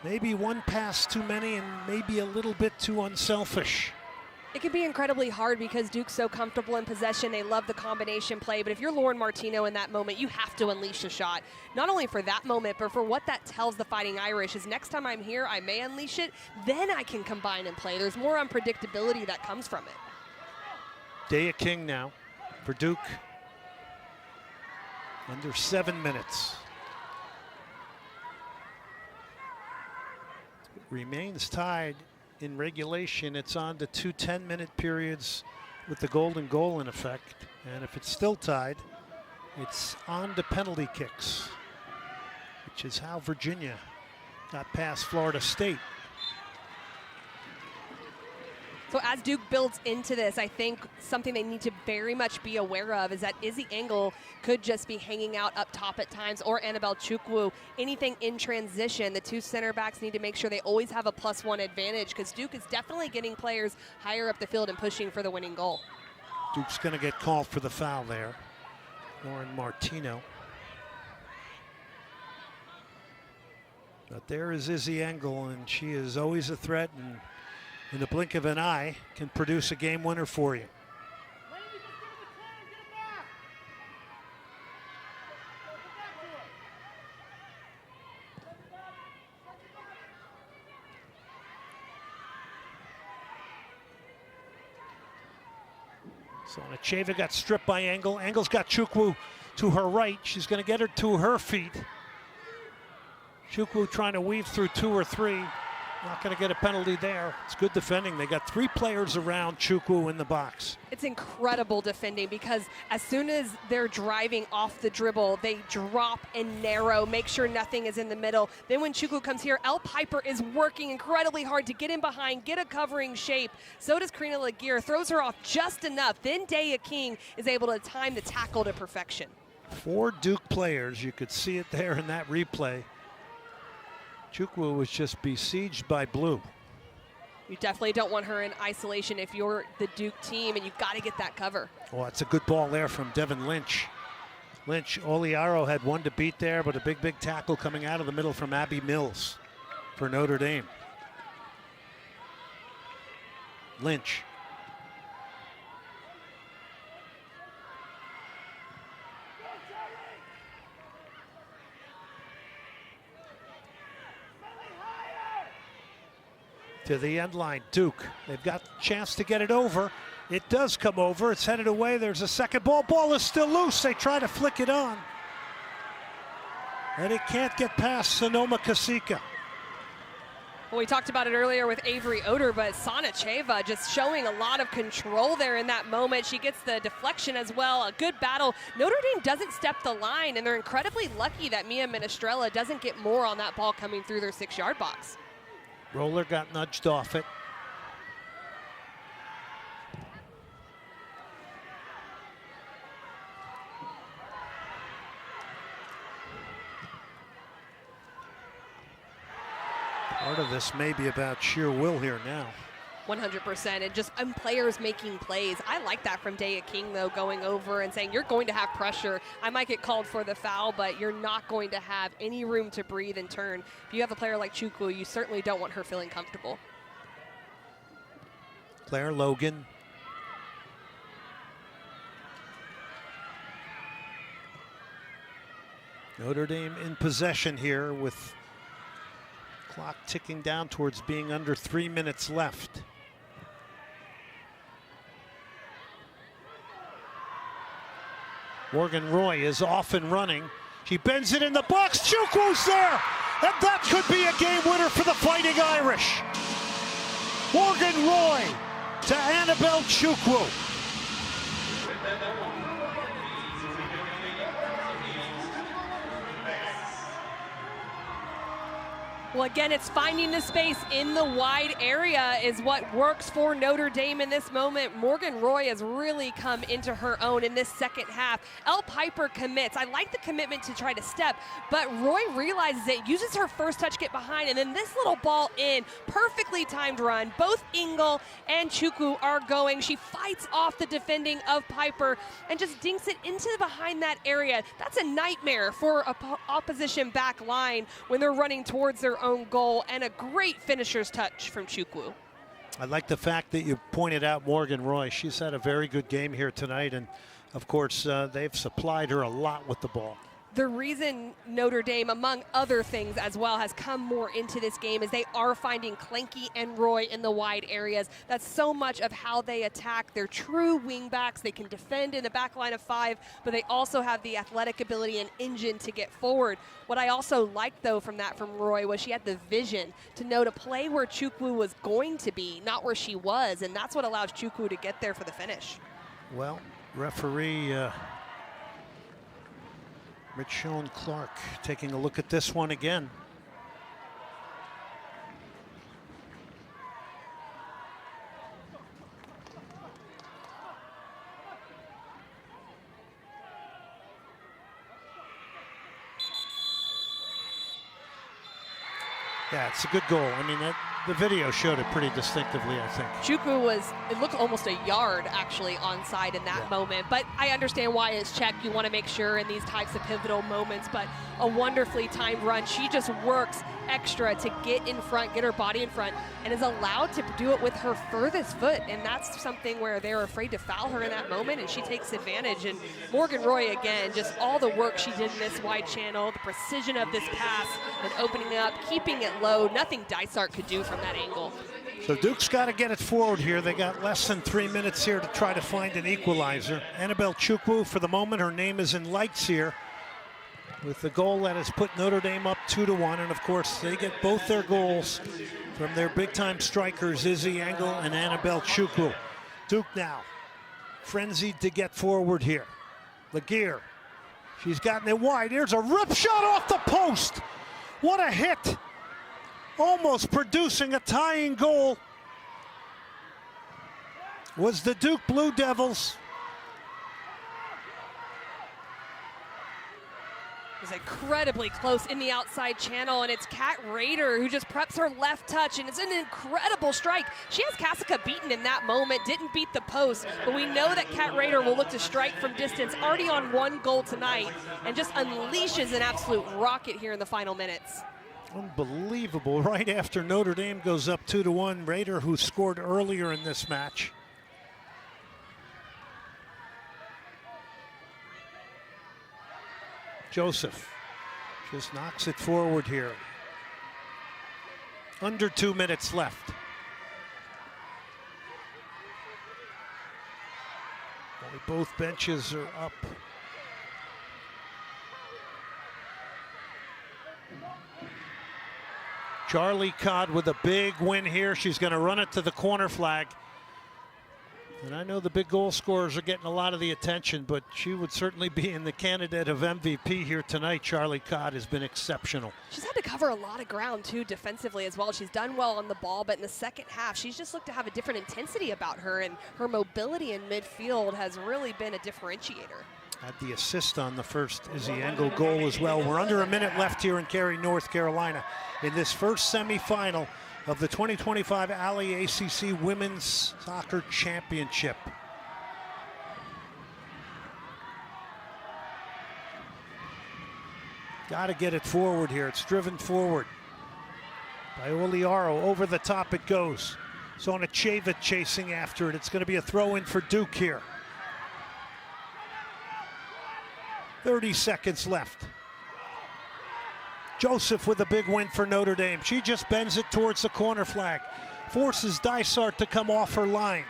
Maybe one pass too many and maybe a little bit too unselfish. It can be incredibly hard because Duke's so comfortable in possession. They love the combination play, but if you're Lauren Martino in that moment, you have to unleash a shot. Not only for that moment, but for what that tells the Fighting Irish is next time I'm here, I may unleash it, then I can combine and play. There's more unpredictability that comes from it. Daya King now for Duke. Under 7 minutes. It remains tied in regulation. It's on to 2 10-minute periods with the golden goal in effect. And if it's still tied, it's on to penalty kicks, which is how Virginia got past Florida State. So as Duke builds into this, I think something they need to very much be aware of is that Izzy Engle could just be hanging out up top at times, or Annabelle Chukwu. Anything in transition, the two center backs need to make sure they always have a +1 advantage, because Duke is definitely getting players higher up the field and pushing for the winning goal. Duke's going to get called for the foul there. Lauren Martino. But there is Izzy Engle, and she is always a threat, and in the blink of an eye can produce a game winner for you. Sonacheva got stripped by Engle. Engle's got Chukwu to her right. She's going to get her to her feet. Chukwu trying to weave through 2 or 3. Not going to get a penalty there. It's good defending. They got 3 players around Chukwu in the box. It's incredible defending, because as soon as they're driving off the dribble, they drop and narrow, make sure nothing is in the middle. Then when Chukwu comes here, Elle Piper is working incredibly hard to get in behind, get a covering shape. So does Karina Laguerre, throws her off just enough. Then Daya King is able to time the tackle to perfection. 4 Duke players. You could see it there in that replay. Chukwu was just besieged by blue. You definitely don't want her in isolation if you're the Duke team, and you've got to get that cover. Oh, it's a good ball there from Devin Lynch. Oliaro had one to beat there, but a big tackle coming out of the middle from Abby Mills for Notre Dame. Lynch. To the end line, Duke. They've got a chance to get it over. It does come over. It's headed away. There's a second ball. Ball is still loose. They try to flick it on. And it can't get past Sonoma Kasika. Well, we talked about it earlier with Avery Oder, but Sanacheva just showing a lot of control there in that moment. She gets the deflection as well. A good battle. Notre Dame doesn't step the line, and they're incredibly lucky that Mia Minestrella doesn't get more on that ball coming through their 6-yard box. Roller got nudged off it. Part of this may be about sheer will here now. 100%, and just players making plays. I like that from Daya King, though, going over and saying, you're going to have pressure. I might get called for the foul, but you're not going to have any room to breathe and turn. If you have a player like Chukwu, you certainly don't want her feeling comfortable. Claire Logan. Notre Dame in possession here with clock ticking down towards being under 3 minutes left. Morgan Roy is off and running. She bends it in the box. Chukwu's there! And that could be a game winner for the Fighting Irish. Morgan Roy to Annabelle Chukwu. Well, again, it's finding the space in the wide area is what works for Notre Dame in this moment. Morgan Roy has really come into her own in this second half. Elle Piper commits. I like the commitment to try to step, but Roy realizes it, uses her first touch, get behind, and then this little ball in. Perfectly timed run. Both Engle and Chukwu are going. She fights off the defending of Piper and just dinks it into behind that area. That's a nightmare for opposition back line when they're running towards their own goal, and a great finisher's touch from Chukwu. I like the fact that you pointed out Morgan Roy. She's had a very good game here tonight, and of course they've supplied her a lot with the ball. The reason Notre Dame, among other things as well, has come more into this game is they are finding Klenke and Roy in the wide areas. That's so much of how they attack. They're true wingbacks. They can defend in the back line of 5, but they also have the athletic ability and engine to get forward. What I also liked, though, from Roy was she had the vision to know to play where Chukwu was going to be, not where she was, and that's what allows Chukwu to get there for the finish. Well, referee Richone Clark taking a look at this one again. Yeah, it's a good goal. I mean, the video showed it pretty distinctively, I think. Chukwu it looked almost a yard actually onside in that moment, but I understand why it's checked. You want to make sure in these types of pivotal moments, but a wonderfully timed run. She just works extra to get in front, get her body in front, and is allowed to do it with her furthest foot, and that's something where they're afraid to foul her in that moment, and she takes advantage. And Morgan Roy, again, just all the work she did in this wide channel, the precision of this pass and opening it up, keeping it low, nothing Dysart could do from that angle. So Duke's got to get it forward here. They got less than 3 minutes here to try to find an equalizer. Annabelle Chukwu, for the moment, her name is in lights here, with the goal that has put Notre Dame up 2-1, and of course they get both their goals from their big-time strikers, Izzy Engle and Annabelle Chukwu. Duke now frenzied to get forward here. Laguerre, she's gotten it wide. Here's a rip shot off the post. What a hit. Almost producing a tying goal was the Duke Blue Devils. Is incredibly close in the outside channel, and it's Kat Rader who just preps her left touch, and it's an incredible strike. She has Kasika beaten in that moment, didn't beat the post, but we know that Kat Rader will look to strike from distance, already on 1 goal tonight, and just unleashes an absolute rocket here in the final minutes. Unbelievable. Right after Notre Dame goes up 2-1, Rader, who scored earlier in this match. Joseph just knocks it forward here. Under 2 minutes left. Both benches are up. Charlie Codd with a big win here. She's going to run it to the corner flag. And I know the big goal scorers are getting a lot of the attention, but she would certainly be in the candidate of MVP here tonight. Charlie Codd has been exceptional. She's had to cover a lot of ground, too, defensively as well. She's done well on the ball, but in the second half, she's just looked to have a different intensity about her, and her mobility in midfield has really been a differentiator. Had the assist on the first Izzy Engle goal as well. We're under a minute left here in Cary, North Carolina in this first semifinal of the 2025 Alley ACC Women's Soccer Championship. Got to get it forward here. It's driven forward by Oliaro. Over the top it goes. Sonacheva chasing after it. It's going to be a throw in for Duke here. 30 seconds left. Joseph with a big win for Notre Dame. She just bends it towards the corner flag. Forces Dysart to come off her line.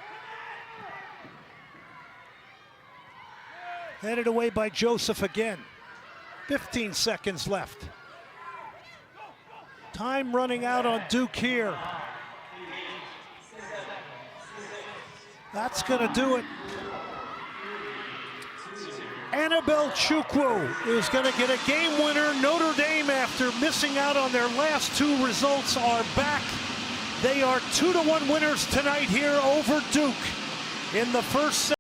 Headed away by Joseph again. 15 seconds left. Time running out on Duke here. That's going to do it. Annabelle Chukwu is going to get a game winner. Notre Dame, after missing out on their last two results, are back. They are 2-1 winners tonight here over Duke in the first set.